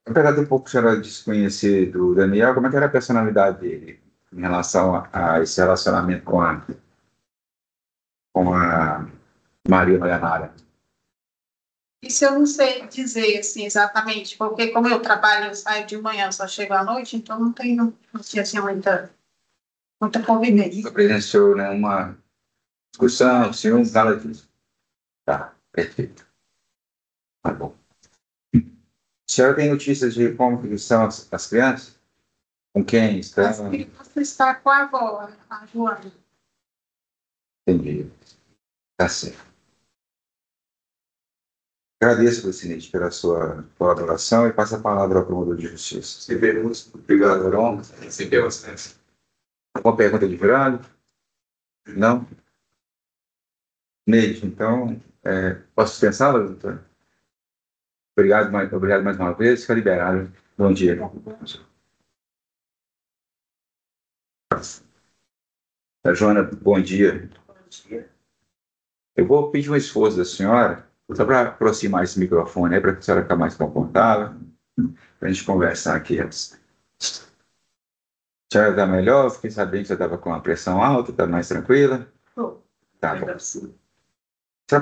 Speaker 1: Apesar de um pouco a senhora desconhecer do Daniel, como é que era a personalidade dele em relação a esse relacionamento com a Maria Marianara?
Speaker 4: Isso eu não sei dizer assim, exatamente, porque como eu trabalho, eu saio de manhã, só chego à noite, então não tinha assim, muita convivência.
Speaker 1: Não presenciou nenhuma discussão, ciúme, nada disso. Tá, perfeito. Tá bom. A senhora tem notícias de como que são as crianças? Com quem estão?
Speaker 4: As crianças estão com a avó, a Joana.
Speaker 1: Entendi. Tá certo. Agradeço, Lucinete, pela sua colaboração e passo a palavra ao promotor de justiça.
Speaker 3: Sem perguntas. Obrigado.
Speaker 1: Verão,
Speaker 3: Sem perguntas.
Speaker 1: alguma pergunta de Geraldo? Não? Neide, então, posso dispensá-la, doutor? Obrigado mais uma vez, fica liberado. Bom dia. Joana, bom dia.
Speaker 5: Bom dia.
Speaker 1: Eu vou pedir um esforço da senhora, só para aproximar esse microfone aí, para que a senhora fique mais confortável, para a gente conversar aqui. A senhora está melhor? Fiquei sabendo que você estava com a pressão alta, está mais tranquila? Tá bom. A senhora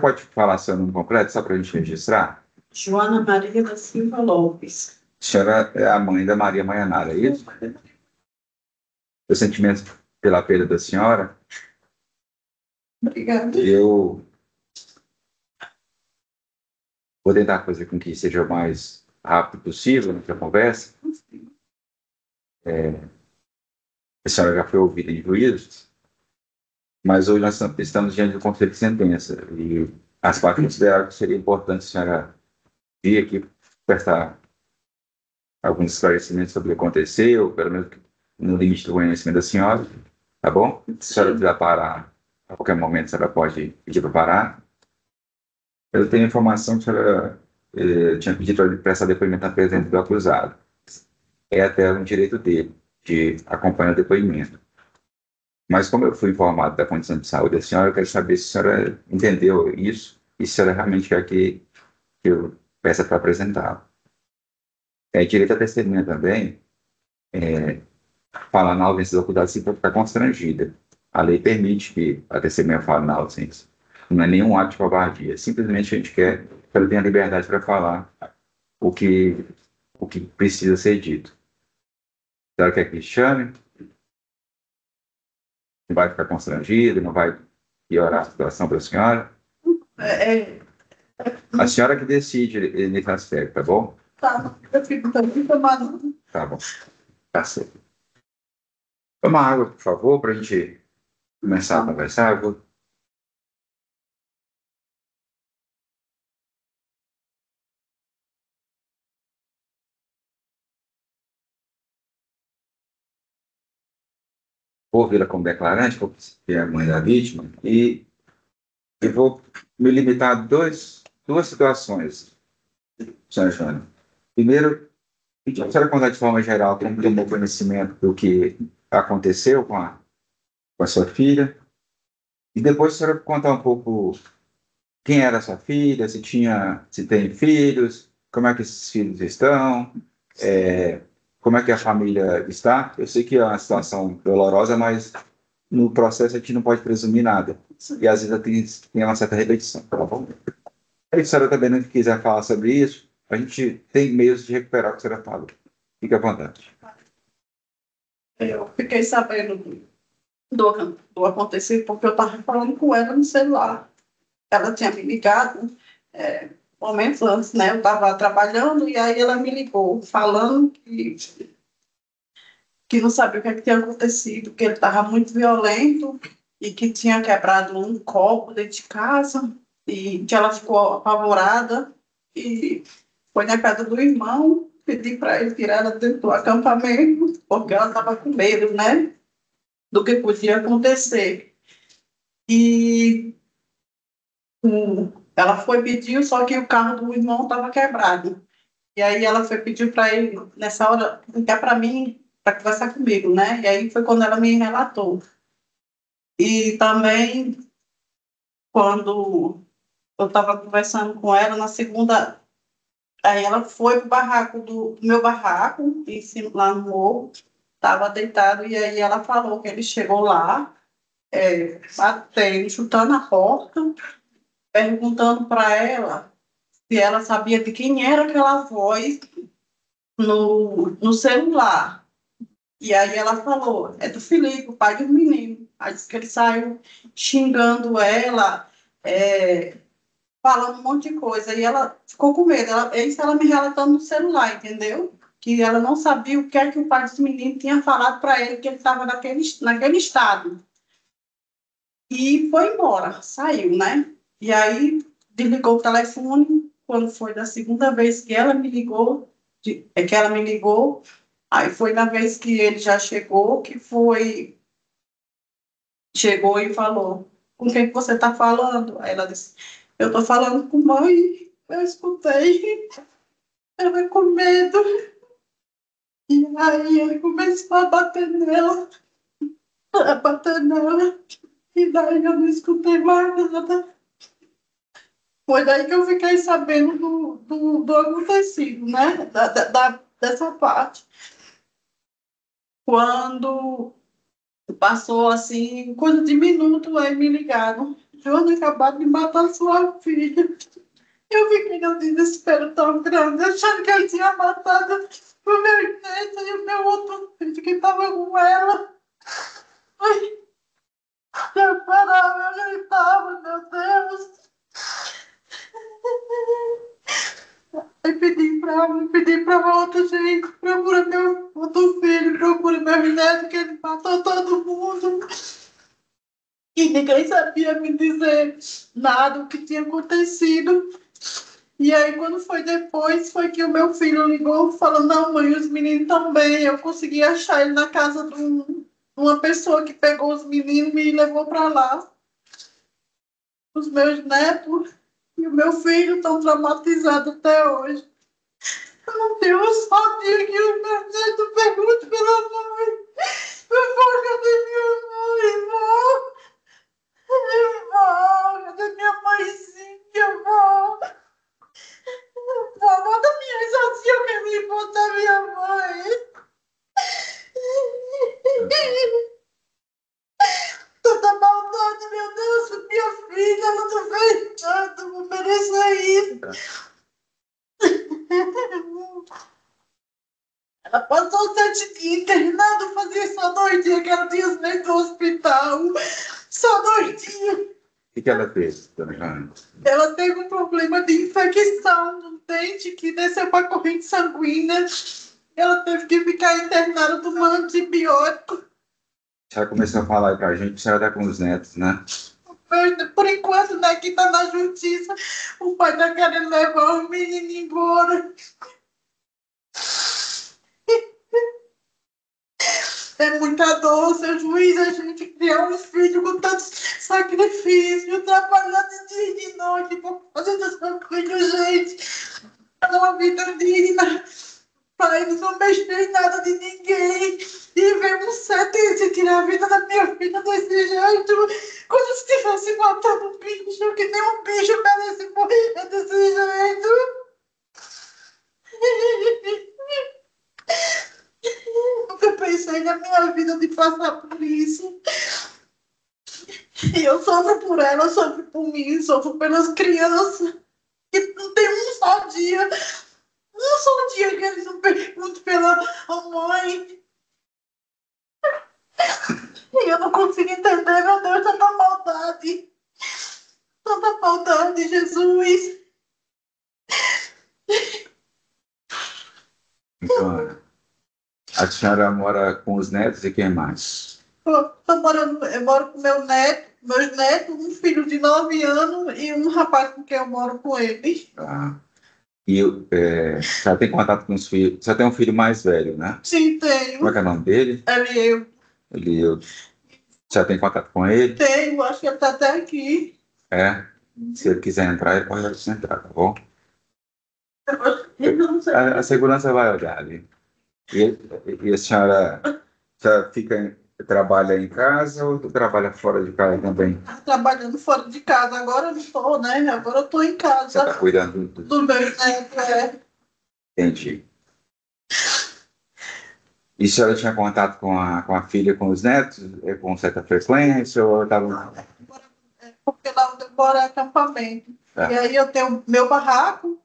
Speaker 1: pode falar seu nome completo, só para a gente registrar?
Speaker 6: Joana Maria da Silva Lopes.
Speaker 1: A senhora é a mãe da Maria Marianara, é isso? meus sentimentos pela perda da senhora.
Speaker 4: Obrigada.
Speaker 1: Eu vou tentar fazer com que seja o mais rápido possível nessa conversa. A senhora já foi ouvida em juízos, mas hoje nós estamos diante do conselho de sentença e as partes consideraram que seria importante a senhora vir aqui prestar alguns esclarecimentos sobre o que aconteceu, pelo menos no limite do conhecimento da senhora, tá bom? Se a senhora quiser parar a qualquer momento, a senhora pode pedir para parar. Eu tenho informação que a senhora tinha pedido para ele prestar depoimento na presença do acusado. É até um direito dele de acompanhar o depoimento. Mas como eu fui informado da condição de saúde da senhora, eu quero saber se a senhora entendeu isso e se a senhora realmente quer que eu peça para apresentá-lo. Direito à testemunha também, falar na ausência do acusado se for ficar constrangida. A lei permite que a testemunha fale na ausência. Não é nenhum ato de covardia. Simplesmente a gente quer que ela tenha liberdade para falar o que precisa ser dito. A senhora quer que chame? Não vai ficar constrangida, não vai piorar a situação para a senhora? A senhora que decide nesse aspecto, tá bom?
Speaker 4: Tá, eu fico também tomando.
Speaker 1: Tá bom. Tá certo. Toma água, por favor, para a gente começar a conversar. Vou ouvi-la como declarante, que é a mãe da vítima, e vou me limitar a duas situações, senhora Joana. Primeiro, pedir a senhora contar de forma geral como tomou conhecimento do que aconteceu com a sua filha, e depois a senhora contar um pouco quem era a sua filha, se tem filhos, como é que esses filhos estão, como é que a família está. Eu sei que é uma situação dolorosa, mas no processo a gente não pode presumir nada. E às vezes tem uma certa repetição, tá bom? Se a senhora também não quiser falar sobre isso, a gente tem meios de recuperar o que a senhora falou. Fique à vontade.
Speaker 4: Eu fiquei sabendo do acontecido porque eu estava falando com ela no celular. Ela tinha me ligado momentos antes, né? Eu estava trabalhando e aí ela me ligou falando que não sabia o que, é que tinha acontecido, que ele estava muito violento e que tinha quebrado um copo dentro de casa e que ela ficou apavorada e foi na casa do irmão, pedi para ele tirar ela dentro do acampamento, porque ela estava com medo, né, do que podia acontecer. E ela foi pedir, só que o carro do irmão estava quebrado. E aí ela foi pedir para ele, nessa hora, ligar para mim, para conversar comigo, né? E aí foi quando ela me relatou. E também, quando eu estava conversando com ela, na segunda, aí ela foi para o barraco do meu barraco, em cima, lá no morro, estava deitado, e aí ela falou que ele chegou lá, batendo, chutando a porta, perguntando para ela se ela sabia de quem era aquela voz no celular. E aí ela falou, é do Felipe, o pai do menino. Aí disse que ele saiu xingando ela, falando um monte de coisa. E ela ficou com medo. Isso ela me relatando no celular, entendeu? Que ela não sabia o que é que o pai desse menino tinha falado para ele, que ele estava naquele estado. E foi embora, saiu, né? E aí desligou o telefone. Quando foi da segunda vez que ela me ligou, aí foi na vez que ele já chegou, chegou e falou, com quem que você está falando? Aí ela disse, eu estou falando com mãe, eu escutei, eu fiquei com medo. E aí ele começou a bater nela, e daí eu não escutei mais nada. Foi daí que eu fiquei sabendo do acontecido, né? Dessa parte. Quando passou assim, coisa de minuto, aí me ligaram. Joana, acabaram de matar sua filha. Eu fiquei num desespero tão grande, achando que eu tinha matado o meu neto e o meu outro filho que estava com ela. Eu parava, eu gritava, meu Deus. Pedi pra outra gente, procura meu outro filho, procura meu neto, que ele matou todo mundo. E ninguém sabia me dizer nada, o que tinha acontecido. E aí, quando foi depois, foi que o meu filho ligou falando, não, mãe, os meninos estão bem. Eu consegui achar ele na casa de uma pessoa que pegou os meninos e me levou para lá. Os meus netos e o meu filho estão traumatizados até hoje. Eu não tenho sorte que os meus netos perguntam pela mãe. Vó, cadê minha mãe, vó? Vó, cadê minha mãezinha, vó? Vó, bota minha sozinha, eu quero me botar minha mãe. Tanta maldade, meu Deus, minha filha, ela não fez nada, não merecer isso. Ela passou 7 dias internada, fazia só 2 dias que ela tinha os meses do hospital. Só 2 dias.
Speaker 1: O que ela fez, dona Joana?
Speaker 4: Ela teve um problema de infecção no dente que desceu para a corrente sanguínea. Ela teve que ficar internada tomando antibiótico.
Speaker 1: A senhora começou a falar aí pra gente, a senhora tá com os netos, né?
Speaker 4: Por enquanto, né, que tá na justiça, o pai tá querendo levar o menino embora. É muita dor, seu juiz, a gente criar um filho com tanto sacrifício, trabalhando de dia e de noite, por fazer dos meus filhos, gente. Dar uma vida digna, para eles não mexer em nada de ninguém. E ver um sentença tirar a vida da minha filha desse jeito, como se estivesse matando um bicho, que nem um bicho merece morrer desse jeito. Nunca pensei na minha vida de passar por isso. E eu sofro por ela, eu sofro por mim, sofro pelas crianças. E não tem um só dia que eles não perguntam pela mãe. E eu não consigo entender, meu Deus, tanta maldade. Tanta maldade, Jesus.
Speaker 1: Joana, a senhora mora com os netos e quem mais?
Speaker 4: Eu moro com meus netos, um filho de 9 anos e um rapaz com quem eu moro com ele.
Speaker 1: Tá. E já tem contato com os filhos? Você tem um filho mais velho, né?
Speaker 4: Sim, tenho.
Speaker 1: Como é que é o nome dele?
Speaker 4: Eu
Speaker 1: Já tem contato com ele?
Speaker 4: tenho, acho que ele está até aqui.
Speaker 1: É. Se ele quiser entrar, ele pode entrar, tá bom?
Speaker 4: Eu não sei.
Speaker 1: A segurança vai olhar ali. E a senhora já trabalha em casa ou trabalha fora de casa também?
Speaker 4: Trabalhando fora de casa, agora eu não estou, né? Agora eu estou em
Speaker 1: Você
Speaker 4: casa.
Speaker 1: está cuidando
Speaker 4: Do meu neto,
Speaker 1: Entendi. E a senhora tinha contato com a filha, com os netos, com certa frequência, ou estava...
Speaker 4: porque lá onde eu moro é acampamento.
Speaker 1: Tá.
Speaker 4: E aí eu tenho meu barraco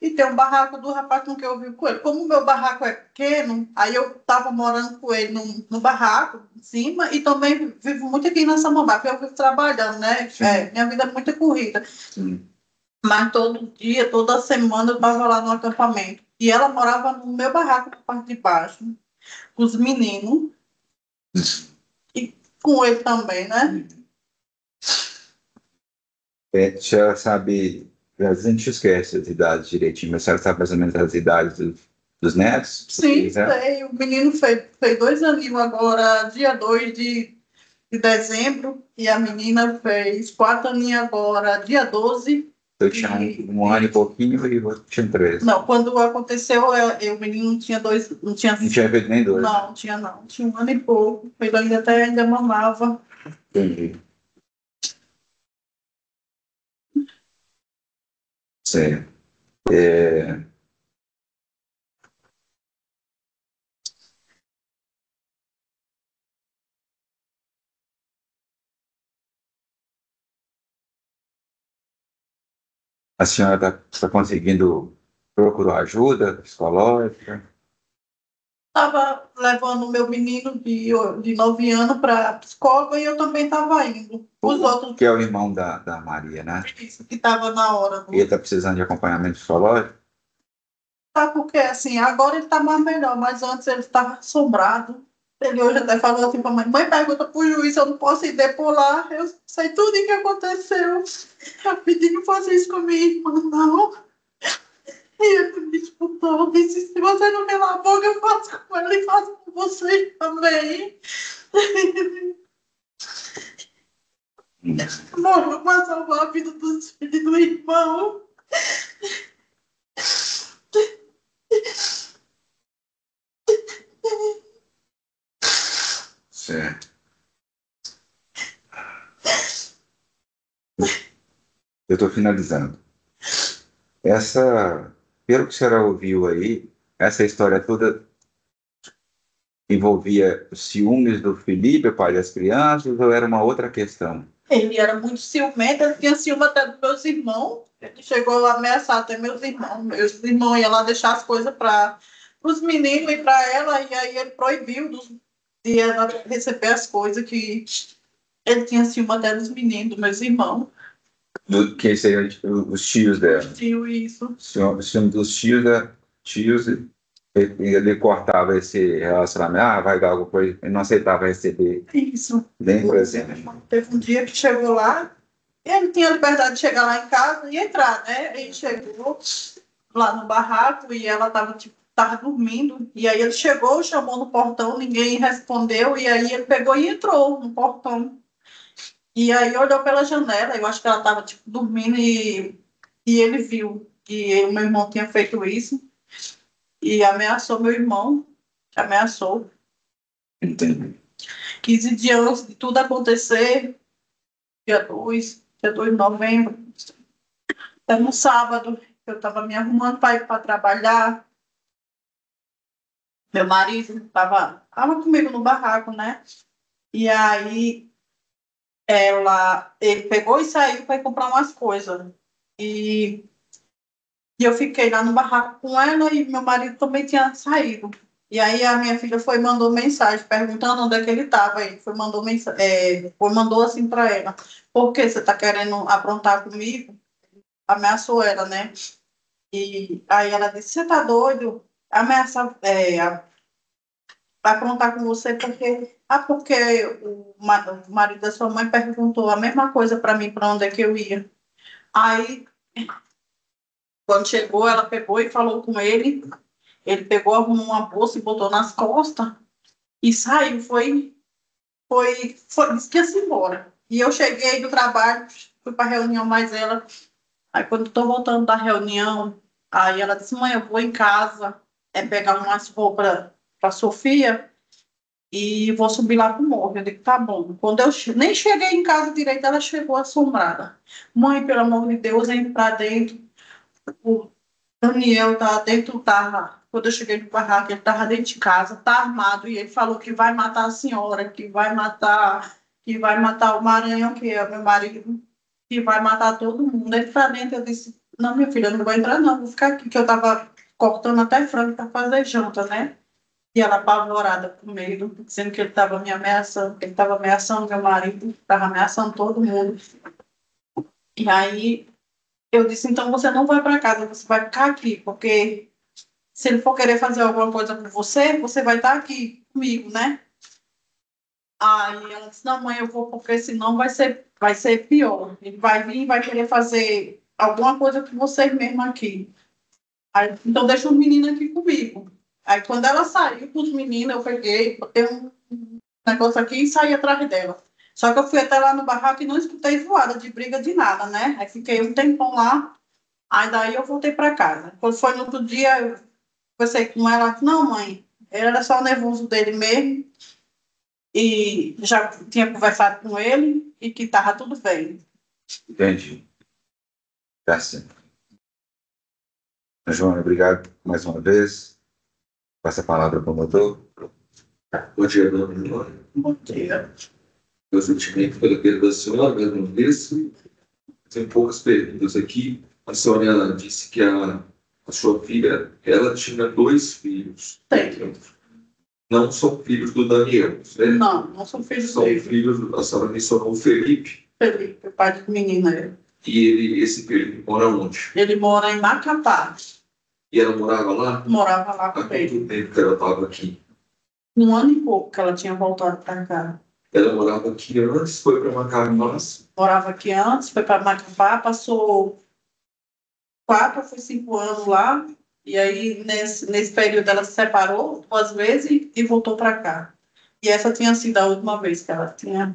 Speaker 4: e tem um barraco do rapaz com quem eu vivo com ele. Como o meu barraco é pequeno, aí eu estava morando com ele no barraco, em cima, e também vivo muito aqui na Samambaia, porque eu vivo trabalhando, né? Minha vida é muito corrida.
Speaker 1: Sim.
Speaker 4: Mas todo dia, toda semana eu estava lá no acampamento. E ela morava no meu barraco, na parte de baixo, com os meninos, e com ele também, né?
Speaker 1: A senhora sabe, às vezes a gente esquece as idades direitinho, mas a senhora sabe mais ou menos as idades dos netos?
Speaker 4: Sim, sei. O menino fez 2 aninhos agora, dia 2 de dezembro, e a menina fez 4 aninhos agora, dia 12.
Speaker 1: Eu tinha um ano e pouquinho e o outro tinha 13.
Speaker 4: Não, quando aconteceu, o menino não tinha
Speaker 1: Não tinha feito nem 2.
Speaker 4: Não, tinha não. Tinha 1 ano e pouco. Ele ainda mamava.
Speaker 1: Entendi. Certo. A senhora está conseguindo procurar ajuda psicológica?
Speaker 6: levando o meu menino de 9 anos para psicóloga e eu também estava indo. Os outros
Speaker 1: Que é o irmão da Maria, né?
Speaker 6: que estavam na hora.
Speaker 1: Ele está precisando de acompanhamento psicológico?
Speaker 6: Tá, porque assim, agora ele está mais melhor, mas antes ele estava assombrado. Ele hoje até falou assim para a mãe: mãe, pergunta para o juiz se eu não posso ir depor lá. Eu sei tudo o que aconteceu. Eu pedi que fosse isso com minha irmã, não. E ele me disputou. Eu disse: se você não me a boca, eu faço com ele e faço com vocês também. Morro para salvar a vida dos filhos do irmão.
Speaker 1: Certo. Eu estou finalizando. Pelo que a senhora ouviu aí, essa história toda envolvia os ciúmes do Felipe, pai das crianças, ou era uma outra questão?
Speaker 6: Ele era muito ciumento, ele tinha ciúme até dos meus irmãos. Ele chegou a ameaçar até meus irmãos. Meus irmãos iam lá deixar as coisas para os meninos e para ela, e aí ele proibiu de ela receber as coisas que ele tinha ciúme até dos meninos, dos meus irmãos.
Speaker 1: Que seriam os tios dela?
Speaker 6: Tio, isso.
Speaker 1: Ciúme dos tios, ele cortava esse relacionamento, vai dar alguma coisa, ele não aceitava receber.
Speaker 6: Isso.
Speaker 1: Nem presente.
Speaker 6: Teve um dia que chegou lá, ele tinha a liberdade de chegar lá em casa e entrar, né? Ele chegou lá no barraco e ela tava dormindo. E aí ele chegou, chamou no portão, ninguém respondeu, e aí ele pegou e entrou no portão. E aí olhou pela janela, eu acho que ela estava dormindo e ele viu que o meu irmão tinha feito isso e ameaçou meu irmão, ameaçou.
Speaker 1: Entendi.
Speaker 6: 15 dias antes de tudo acontecer, dia 2 de novembro, até no sábado, eu estava me arrumando para ir para trabalhar. Meu marido estava comigo no barraco, né? E aí ele pegou e saiu para comprar umas coisas. E eu fiquei lá no barraco com ela e meu marido também tinha saído. E aí a minha filha mandou mensagem perguntando onde é que ele estava. Ele mandou assim para ela: por que você está querendo aprontar comigo? Ameaçou ela, né? E aí ela disse: você está doido? Ameaçar, aprontar com você porque o marido da sua mãe perguntou a mesma coisa para mim, para onde é que eu ia. Aí, quando chegou, ela pegou e falou com ele. Ele pegou, arrumou uma bolsa e botou nas costas e saiu. Disse que ia-se embora. E eu cheguei do trabalho, fui para a reunião mais ela. Aí, quando estou voltando da reunião, aí ela disse: mãe, eu vou em casa pegar umas roupas para Sofia e vou subir lá pro morro. Eu digo: tá bom. Quando eu nem cheguei em casa direito, ela chegou assombrada. Mãe, pelo amor de Deus, entre para dentro. O Daniel tá dentro, quando eu cheguei no barraco, ele estava dentro de casa, tá armado, e ele falou que vai matar a senhora, que vai matar o Maranhão, que é meu marido, que vai matar todo mundo. Ele para dentro, eu disse: não, minha filha, eu não vou entrar não, vou ficar aqui, que eu estava cortando até frango para fazer janta, né? E ela apavorada com medo, dizendo que ele estava me ameaçando, que ele estava ameaçando meu marido, estava ameaçando todo mundo. E aí eu disse: então você não vai para casa, você vai ficar aqui, porque se ele for querer fazer alguma coisa com você, você vai estar aqui comigo, né? Aí ela disse: não, mãe, eu vou, porque senão vai ser pior. Ele vai vir e vai querer fazer alguma coisa com vocês mesmo aqui. Aí, então deixa os meninos aqui comigo. Aí quando ela saiu com os meninos, eu peguei, botei um negócio aqui e saí atrás dela. Só que eu fui até lá no barraco e não escutei voada de briga de nada, né? Aí fiquei um tempão lá, aí daí eu voltei para casa. Quando foi no outro dia, eu conversei com ela: disse: não, mãe, ele era só o nervoso dele mesmo, e já tinha conversado com ele e que estava tudo bem.
Speaker 1: Entendi. Tá certo. João, obrigado mais uma vez. Passa a palavra para o doutor.
Speaker 3: Bom dia, dona Vitória.
Speaker 6: Bom dia.
Speaker 3: Meu sentimento pela perda da senhora, mais uma vez. Tem poucas perguntas aqui. A senhora disse que a sua filha, ela tinha 2 filhos.
Speaker 6: Tem.
Speaker 3: não são filhos do Daniel, né?
Speaker 6: Não são filhos
Speaker 3: São
Speaker 6: dele.
Speaker 3: filhos, a senhora mencionou o Felipe,
Speaker 6: Felipe, o pai do menino, né?
Speaker 3: e esse Felipe mora onde?
Speaker 6: Ele mora em Macapá.
Speaker 3: E ela morava lá?
Speaker 6: Morava lá
Speaker 3: Há
Speaker 6: com ele.
Speaker 3: quanto tempo que ela estava aqui?
Speaker 6: 1 ano e pouco que ela tinha voltado para cá.
Speaker 3: Ela morava aqui antes, foi para Macapá.
Speaker 6: Morava aqui antes, foi para Macapá, passou 4 ou 5 anos lá. E aí, nesse período, ela se separou 2 vezes e voltou para cá. E essa tinha sido a última vez que ela tinha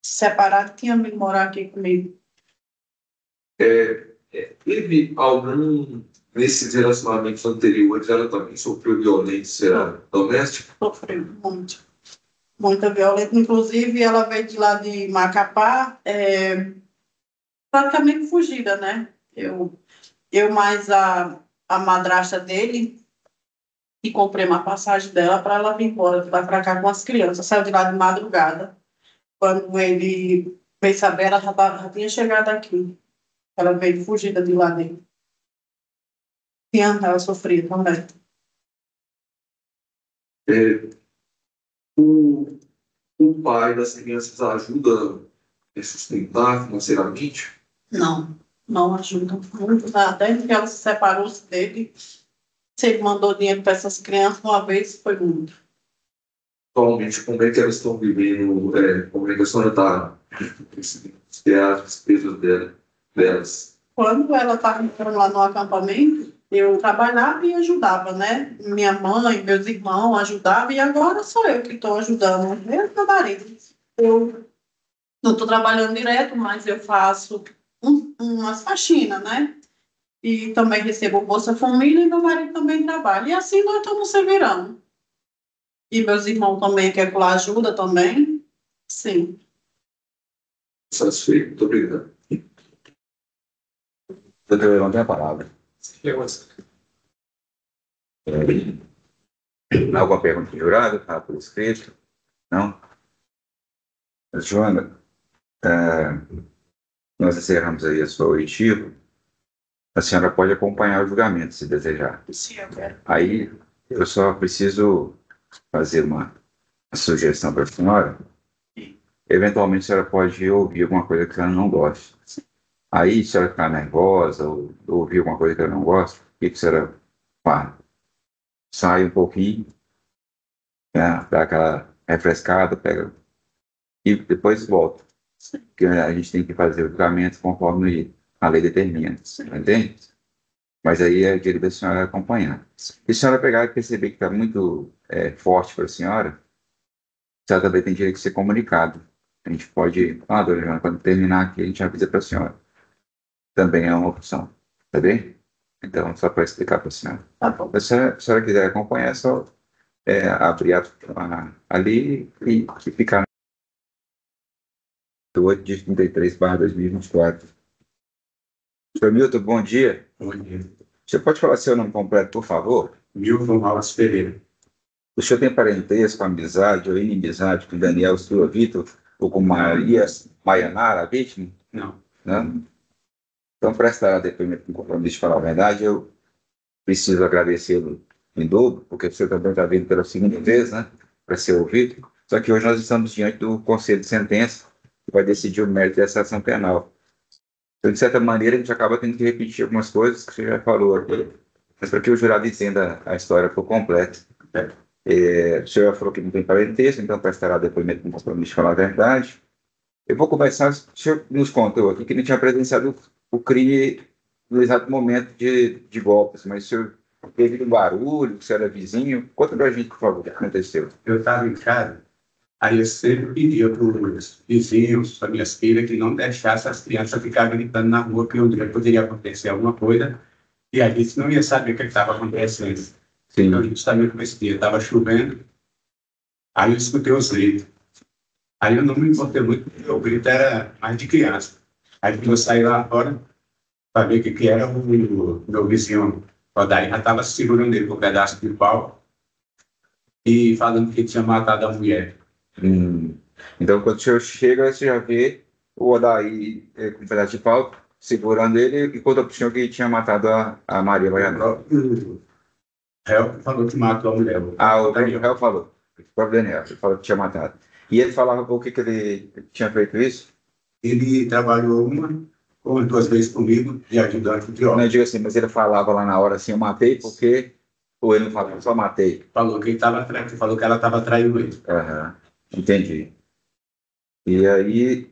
Speaker 6: se separado, tinha vindo morar aqui comigo.
Speaker 3: Teve algum, nesses relacionamentos anteriores, ela também sofreu violência doméstica?
Speaker 6: Sofreu muito. Muita violência. Inclusive, ela veio de lá de Macapá, praticamente fugida, né? Eu mais a madrasta dele, e comprei uma passagem dela para ela vir embora de lá para cá com as crianças. Saiu de lá de madrugada. Quando ele veio saber, ela já tinha chegado aqui. Ela veio fugida de lá dele. Ela sofria também.
Speaker 3: O pai das crianças ajuda a sustentar financeiramente?
Speaker 6: Não ajuda muito. Desde que ela se separou dele, se ele mandou dinheiro para essas crianças uma vez, foi muito.
Speaker 3: Atualmente, como é que elas estão vivendo? Como é que a senhora está? As despesas delas?
Speaker 6: Quando ela estava entrando lá no acampamento, eu trabalhava e ajudava, né? Minha mãe, meus irmãos ajudavam, e agora sou eu que estou ajudando. Eu e meu marido. Eu não estou trabalhando direto, mas eu faço umas faxinas, né? E também recebo Bolsa Família, e meu marido também trabalha. E assim nós estamos se virando. E meus irmãos também, que é lá, ajuda também. Sim.
Speaker 3: Satisfeito, muito obrigado.
Speaker 1: Doutor, eu não tenho a palavra. Alguma pergunta do jurado? Tá por escrito? Não? Joana, nós encerramos aí a sua oitiva. A senhora pode acompanhar o julgamento, se desejar.
Speaker 6: Sim, eu quero.
Speaker 1: Aí, eu só preciso fazer uma sugestão para a senhora. Eventualmente, a senhora pode ouvir alguma coisa que a senhora não gosta. Aí, se a senhora ficar nervosa ou ouvir alguma coisa que ela não gosta, o que a senhora faz? Sai um pouquinho, né, dá aquela refrescada, pega e depois volta. Porque a gente tem que fazer o julgamento conforme a lei determina, entende? Mas aí é direito da senhora acompanhar. Se a senhora pegar e perceber que está muito forte para a senhora também tem direito de ser comunicado. A gente pode, dona Joana, quando terminar aqui, a gente avisa para a senhora. Também é uma opção, tá bem? Então, só para explicar para a senhora.
Speaker 6: Tá bom.
Speaker 1: Se a senhora quiser acompanhar, é só abrir ali e ficar no 8 de 33/2024. Senhor Milton, bom dia.
Speaker 7: Bom dia.
Speaker 1: Você pode falar seu nome completo, por favor?
Speaker 7: Milton Wallace Pereira.
Speaker 1: O senhor tem parentesco, amizade ou inimizade com Daniel Silva Vitor ou com Maria Maianara, a vítima?
Speaker 7: Não.
Speaker 1: Não? Então, prestará depoimento com compromisso de falar a verdade. Eu preciso agradecê-lo em dobro, porque o senhor também está vindo pela segunda vez, né, para ser ouvido. Só que hoje nós estamos diante do Conselho de Sentença, que vai decidir o mérito dessa ação penal. Então, de certa maneira, a gente acaba tendo que repetir algumas coisas que você já falou aqui, mas para que o jurado entenda a história por completo. O senhor já falou que não tem parentesco, então prestará depoimento com compromisso de falar a verdade. Eu vou começar, o senhor nos contou aqui que não tinha presenciado o crime no exato momento de golpes, mas o senhor teve um barulho, o senhor era vizinho. Conta para a gente, por favor, o que aconteceu.
Speaker 7: Eu estava em casa, aí eu sempre pedia para os vizinhos, para minhas filhas, que não deixassem as crianças ficarem gritando na rua, que um dia poderia acontecer alguma coisa, e a gente não ia saber o que estava acontecendo.
Speaker 1: Sim.
Speaker 7: Então, justamente nesse dia, estava chovendo, aí eu escutei os gritos. Aí eu não me importei muito, porque o grito era mais de criança. Aí quando eu saí lá fora, para ver o que era, o meu vizinho, o Daí, já estava segurando ele com um pedaço de pau e falando que tinha matado a mulher.
Speaker 1: Então, quando o senhor chega, você já vê o Odaí com um pedaço de pau, segurando ele, e conta para o senhor que tinha matado a Maria Baiana.
Speaker 7: O réu falou que matou a mulher.
Speaker 1: O réu falou. O próprio Daniel, ele falou que tinha matado. E ele falava por que ele tinha feito isso?
Speaker 7: Ele trabalhou uma ou duas vezes comigo de ajudante de
Speaker 1: Não,
Speaker 7: obra.
Speaker 1: eu digo assim, mas ele falava lá na hora assim, eu matei porque... Ou ele não falava, só matei.
Speaker 7: Falou que ele falou que ela estava traindo ele.
Speaker 1: Aham, entendi. E aí,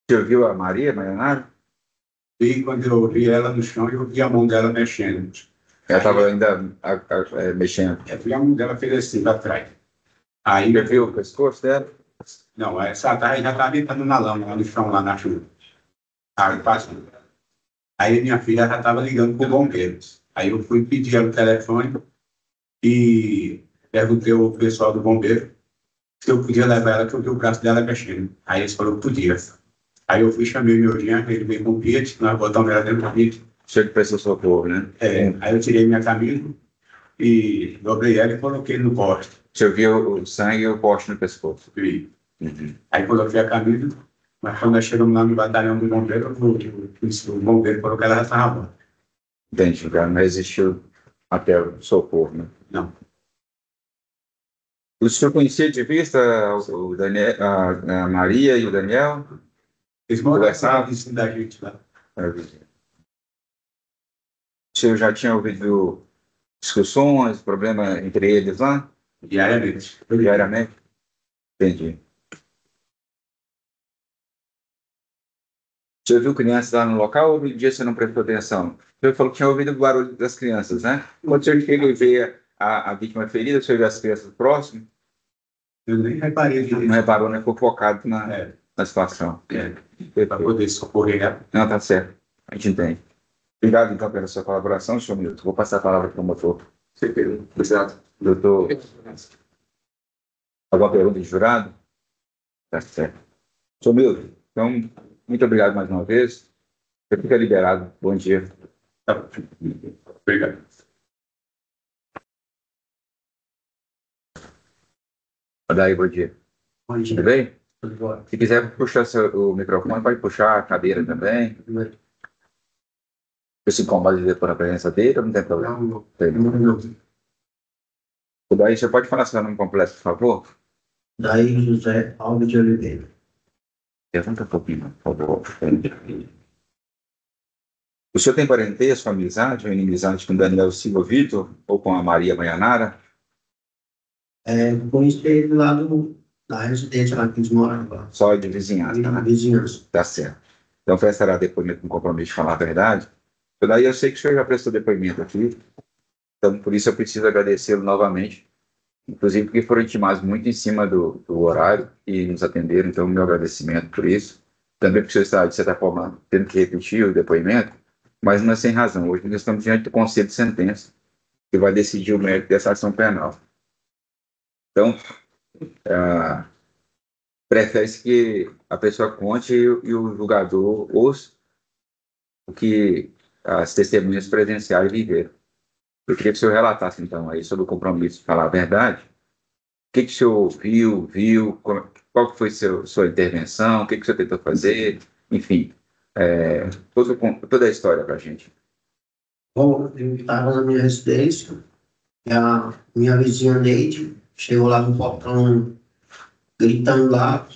Speaker 1: você viu a Maria Maionara?
Speaker 7: E quando eu vi ela no chão, eu vi a mão dela mexendo.
Speaker 1: Ela estava ainda mexendo.
Speaker 7: Eu vi a mão dela fez assim para trás. Aí
Speaker 1: Você viu o pescoço dela?
Speaker 7: não, essa tarde já estava deitando na lama, lá no chão, lá na chuva. Aí passou. Aí minha filha já estava ligando para o bombeiro. Aí eu fui pedir ela o telefone e perguntei ao pessoal do bombeiro se eu podia levar ela, que eu vi o braço dela mexendo. Aí eles falaram que podia. Aí eu fui, chamei meu genro, ele veio com o Fiat, nós botamos ela dentro do Fiat.
Speaker 1: Você que prestou socorro, né?
Speaker 7: Aí eu tirei minha camisa e dobrei ela e coloquei no poste.
Speaker 1: Você viu o sangue e o poste no pescoço.
Speaker 7: E
Speaker 1: Uhum.
Speaker 7: aí coloquei a camisa, mas quando nós chegamos lá no batalhão do bombeiro, o bombeiro falou que ela já estava morta.
Speaker 1: Entendi, cara, não resistiu até o socorro, né?
Speaker 7: Não.
Speaker 1: O senhor conhecia de vista o Daniel, a Maria e o Daniel?
Speaker 7: Eles moravam
Speaker 1: Conversavam?
Speaker 7: em cima da gente lá.
Speaker 1: O senhor já tinha ouvido discussões, problemas entre eles lá?
Speaker 7: Diariamente.
Speaker 1: Diariamente? Entendi. Você viu crianças lá no local ou no dia você não prestou atenção? O senhor falou que tinha ouvido o barulho das crianças, né? Quando o senhor chega e vê a vítima ferida, o senhor vê as crianças próximas?
Speaker 7: Eu nem reparei direito.
Speaker 1: Não reparou, né? Ficou focado na situação.
Speaker 7: Para poder socorrer ela.
Speaker 1: Não, tá certo. A gente entende. Obrigado, então, pela sua colaboração, senhor Milton. Vou passar a palavra para o motor. Obrigado. Doutor, alguma pergunta de jurado? Tá certo. Senhor Milton, então, muito obrigado mais uma vez. Você fica liberado. Bom dia.
Speaker 7: Tá. Obrigado.
Speaker 1: Daí, bom dia.
Speaker 7: Bom dia.
Speaker 1: Tudo bem?
Speaker 7: Tudo bom.
Speaker 1: Se quiser puxar o microfone, pode puxar a cadeira também. Se se incomoda por a presença dele, não tem problema.
Speaker 7: Não.
Speaker 1: Tem. Daí, você pode falar seu nome completo, por favor?
Speaker 8: Daí José Alves de Oliveira.
Speaker 1: Levanta um pouquinho, por favor. O senhor tem parentesco, amizade ou inimizade com Daniel Silva Vitor ou com a Maria Maionara?
Speaker 8: Conheci ele lá na residência lá que eles moram lá.
Speaker 1: Só de vizinhança,
Speaker 8: Na
Speaker 1: né?
Speaker 8: vizinhança.
Speaker 1: Tá certo. Então, prestará depoimento com compromisso de falar a verdade. Daí eu sei que o senhor já prestou depoimento aqui. Então, por isso eu preciso agradecê-lo novamente. Inclusive porque foram intimados muito em cima do horário e nos atenderam. Então, meu agradecimento por isso. Também porque o senhor está, de certa forma, tendo que repetir o depoimento, mas não é sem razão. Hoje nós estamos diante do conselho de sentença, que vai decidir o mérito dessa ação penal. Então, prefere-se que a pessoa conte e o julgador ouça o que as testemunhas presenciais viveram. Eu queria que o senhor relatasse, então, aí sobre o compromisso de falar a verdade. O que o senhor viu, qual foi sua intervenção, o que o senhor tentou fazer, enfim, toda a história para a gente.
Speaker 8: Bom, eu estava na minha residência, e a minha vizinha Neide chegou lá no portão, gritando lá,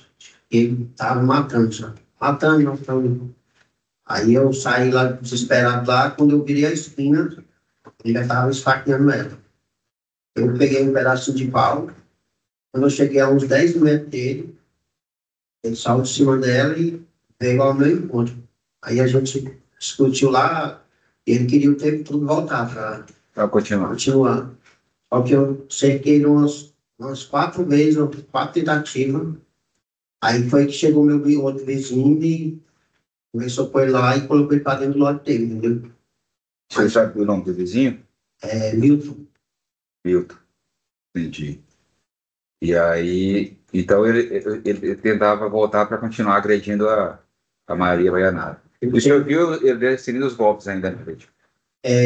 Speaker 8: que ele estava matando, sabe? Matando. Aí eu saí lá desesperado lá, quando eu virei a esquina, ele já estava esfaqueando ela. Eu peguei um pedacinho de pau, quando eu cheguei a uns 10 metros dele, ele saiu de cima dela e veio ao meu encontro. Aí a gente discutiu lá, e ele queria o tempo todo voltar para
Speaker 1: continuar.
Speaker 8: Só que eu cerquei ele umas 4 vezes, 4 tentativas. Aí foi que chegou meu outro vizinho e começou a pôr lá e colocou ele para dentro do lote dele, entendeu?
Speaker 1: Você sabe o nome do vizinho?
Speaker 8: Milton.
Speaker 1: Milton. Entendi. E aí, então ele tentava voltar para continuar agredindo a Maria Maionara. O senhor viu ele descendo os golpes ainda na frente?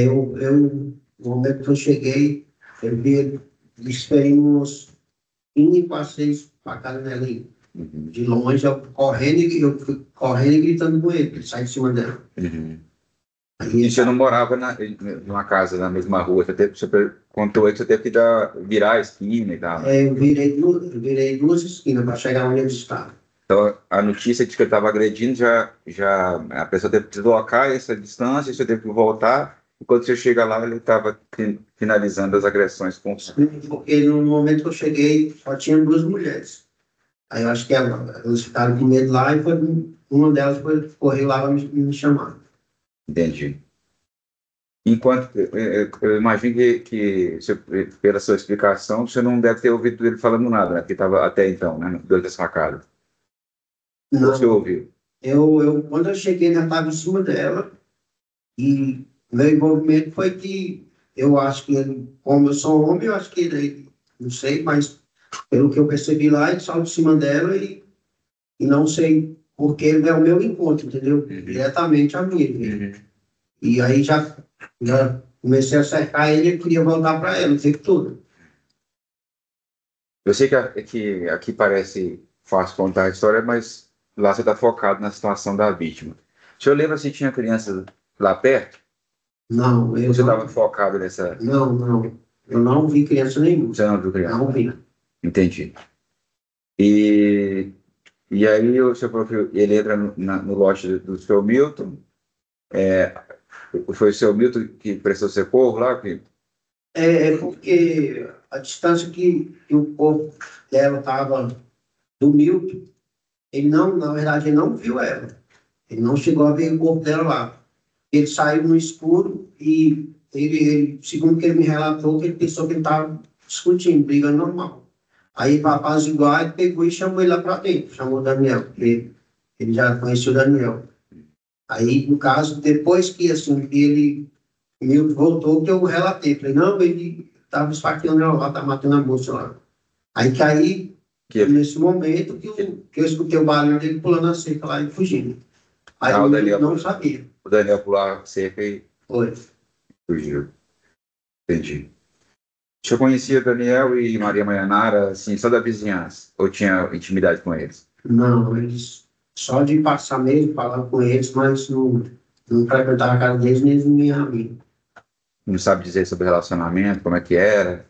Speaker 8: No momento que eu cheguei, eu vi ele esperando uns 15 passeios para casa dela aí.
Speaker 1: Uhum.
Speaker 8: De longe, eu fui correndo e gritando com ele, ele sai de cima dela.
Speaker 1: Uhum. E você não morava numa casa na mesma rua, você contou aí que você teve que virar a esquina e tal.
Speaker 8: Eu virei duas esquinas para chegar onde ele estava.
Speaker 1: Então, a notícia de que ele estava agredindo, já a pessoa teve que deslocar essa distância, você teve que voltar, e quando você chega lá, ele estava finalizando as agressões com os...
Speaker 8: Porque no momento que eu cheguei, só tinha duas mulheres. Aí eu acho que elas ficaram com medo lá e uma delas correu lá para me chamar.
Speaker 1: Entendi. Enquanto, eu imagino pela sua explicação, você não deve ter ouvido ele falando nada, né? Porque estava até então, né? Durante essa facada.
Speaker 8: Não,
Speaker 1: Você ouviu?
Speaker 8: quando eu cheguei, já estava em cima dela e meu envolvimento foi que eu acho que ele, como eu sou homem, eu acho que ele, não sei, mas pelo que eu percebi lá, ele saiu de cima dela e não sei porque ele é o meu encontro, entendeu? Diretamente a mim. E aí já comecei a cercar ele e queria voltar para ela o tempo todo.
Speaker 1: Eu sei que aqui parece fácil contar a história, mas lá você está focado na situação da vítima. O senhor lembra se tinha crianças lá perto?
Speaker 8: Não,
Speaker 1: Ou você estava focado nessa...
Speaker 8: Não. Eu não vi criança nenhuma.
Speaker 1: Você não viu criança?
Speaker 8: Não vi.
Speaker 1: Entendi. E aí o senhor falou que ele entra no lote do seu Milton. Foi o seu Milton que prestou socorro lá?
Speaker 8: É porque a distância que o corpo dela estava do Milton, ele não, na verdade, ele não viu ela. Ele não chegou a ver o corpo dela lá. Ele saiu no escuro e ele segundo que ele me relatou, que ele pensou que ele estava discutindo, brigando normal. Aí, para apaziguar, ele pegou e chamou ele lá para dentro, chamou o Daniel, porque ele já conhecia o Daniel. Aí, no caso, depois que assim, o Milton voltou, que eu relatei. Falei, não, ele estava esfaqueando ela lá, estava matando a moça lá. Aí, nesse momento, que eu escutei o barulho dele pulando a cerca lá e fugindo. Aí
Speaker 1: o
Speaker 8: eu
Speaker 1: Daniel,
Speaker 8: não sabia.
Speaker 1: O Daniel pular a cerca e
Speaker 8: Foi.
Speaker 1: fugiu. Entendi. O senhor conhecia Daniel e Maria Maianara, assim, só da vizinhança? Ou tinha intimidade com eles?
Speaker 8: Não, eles só de passar mesmo, falar com eles, mas não frequentava a casa deles, nem eles nem a mim.
Speaker 1: Não sabe dizer sobre relacionamento, como é que era?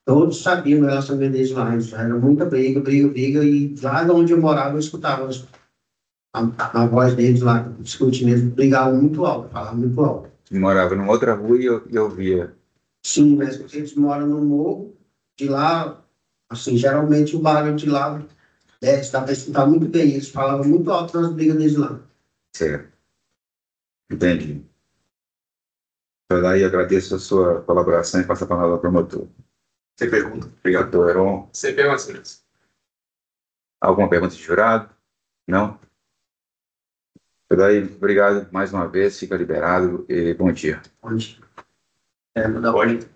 Speaker 8: Todos sabiam do relacionamento deles lá, era muita briga, e lá onde eu morava eu escutava a voz deles lá, discutindo, eles brigavam muito alto, falavam muito alto.
Speaker 1: Morava numa outra rua e eu via.
Speaker 8: Sim, mas eles moram no morro, de lá, assim, geralmente o barulho de lá, estava escutando muito bem, eles falavam muito alto nas brigas deles lá.
Speaker 1: Certo. Entendi. Eu daí agradeço a sua colaboração e passo a palavra ao promotor.
Speaker 2: Você pergunta?
Speaker 1: Obrigado, doutor Heron.
Speaker 2: Você pergunta, senhores?
Speaker 1: Alguma pergunta de jurado? Não? Eu daí, obrigado mais uma vez, fica liberado e bom dia.
Speaker 8: Onde?
Speaker 2: Pode.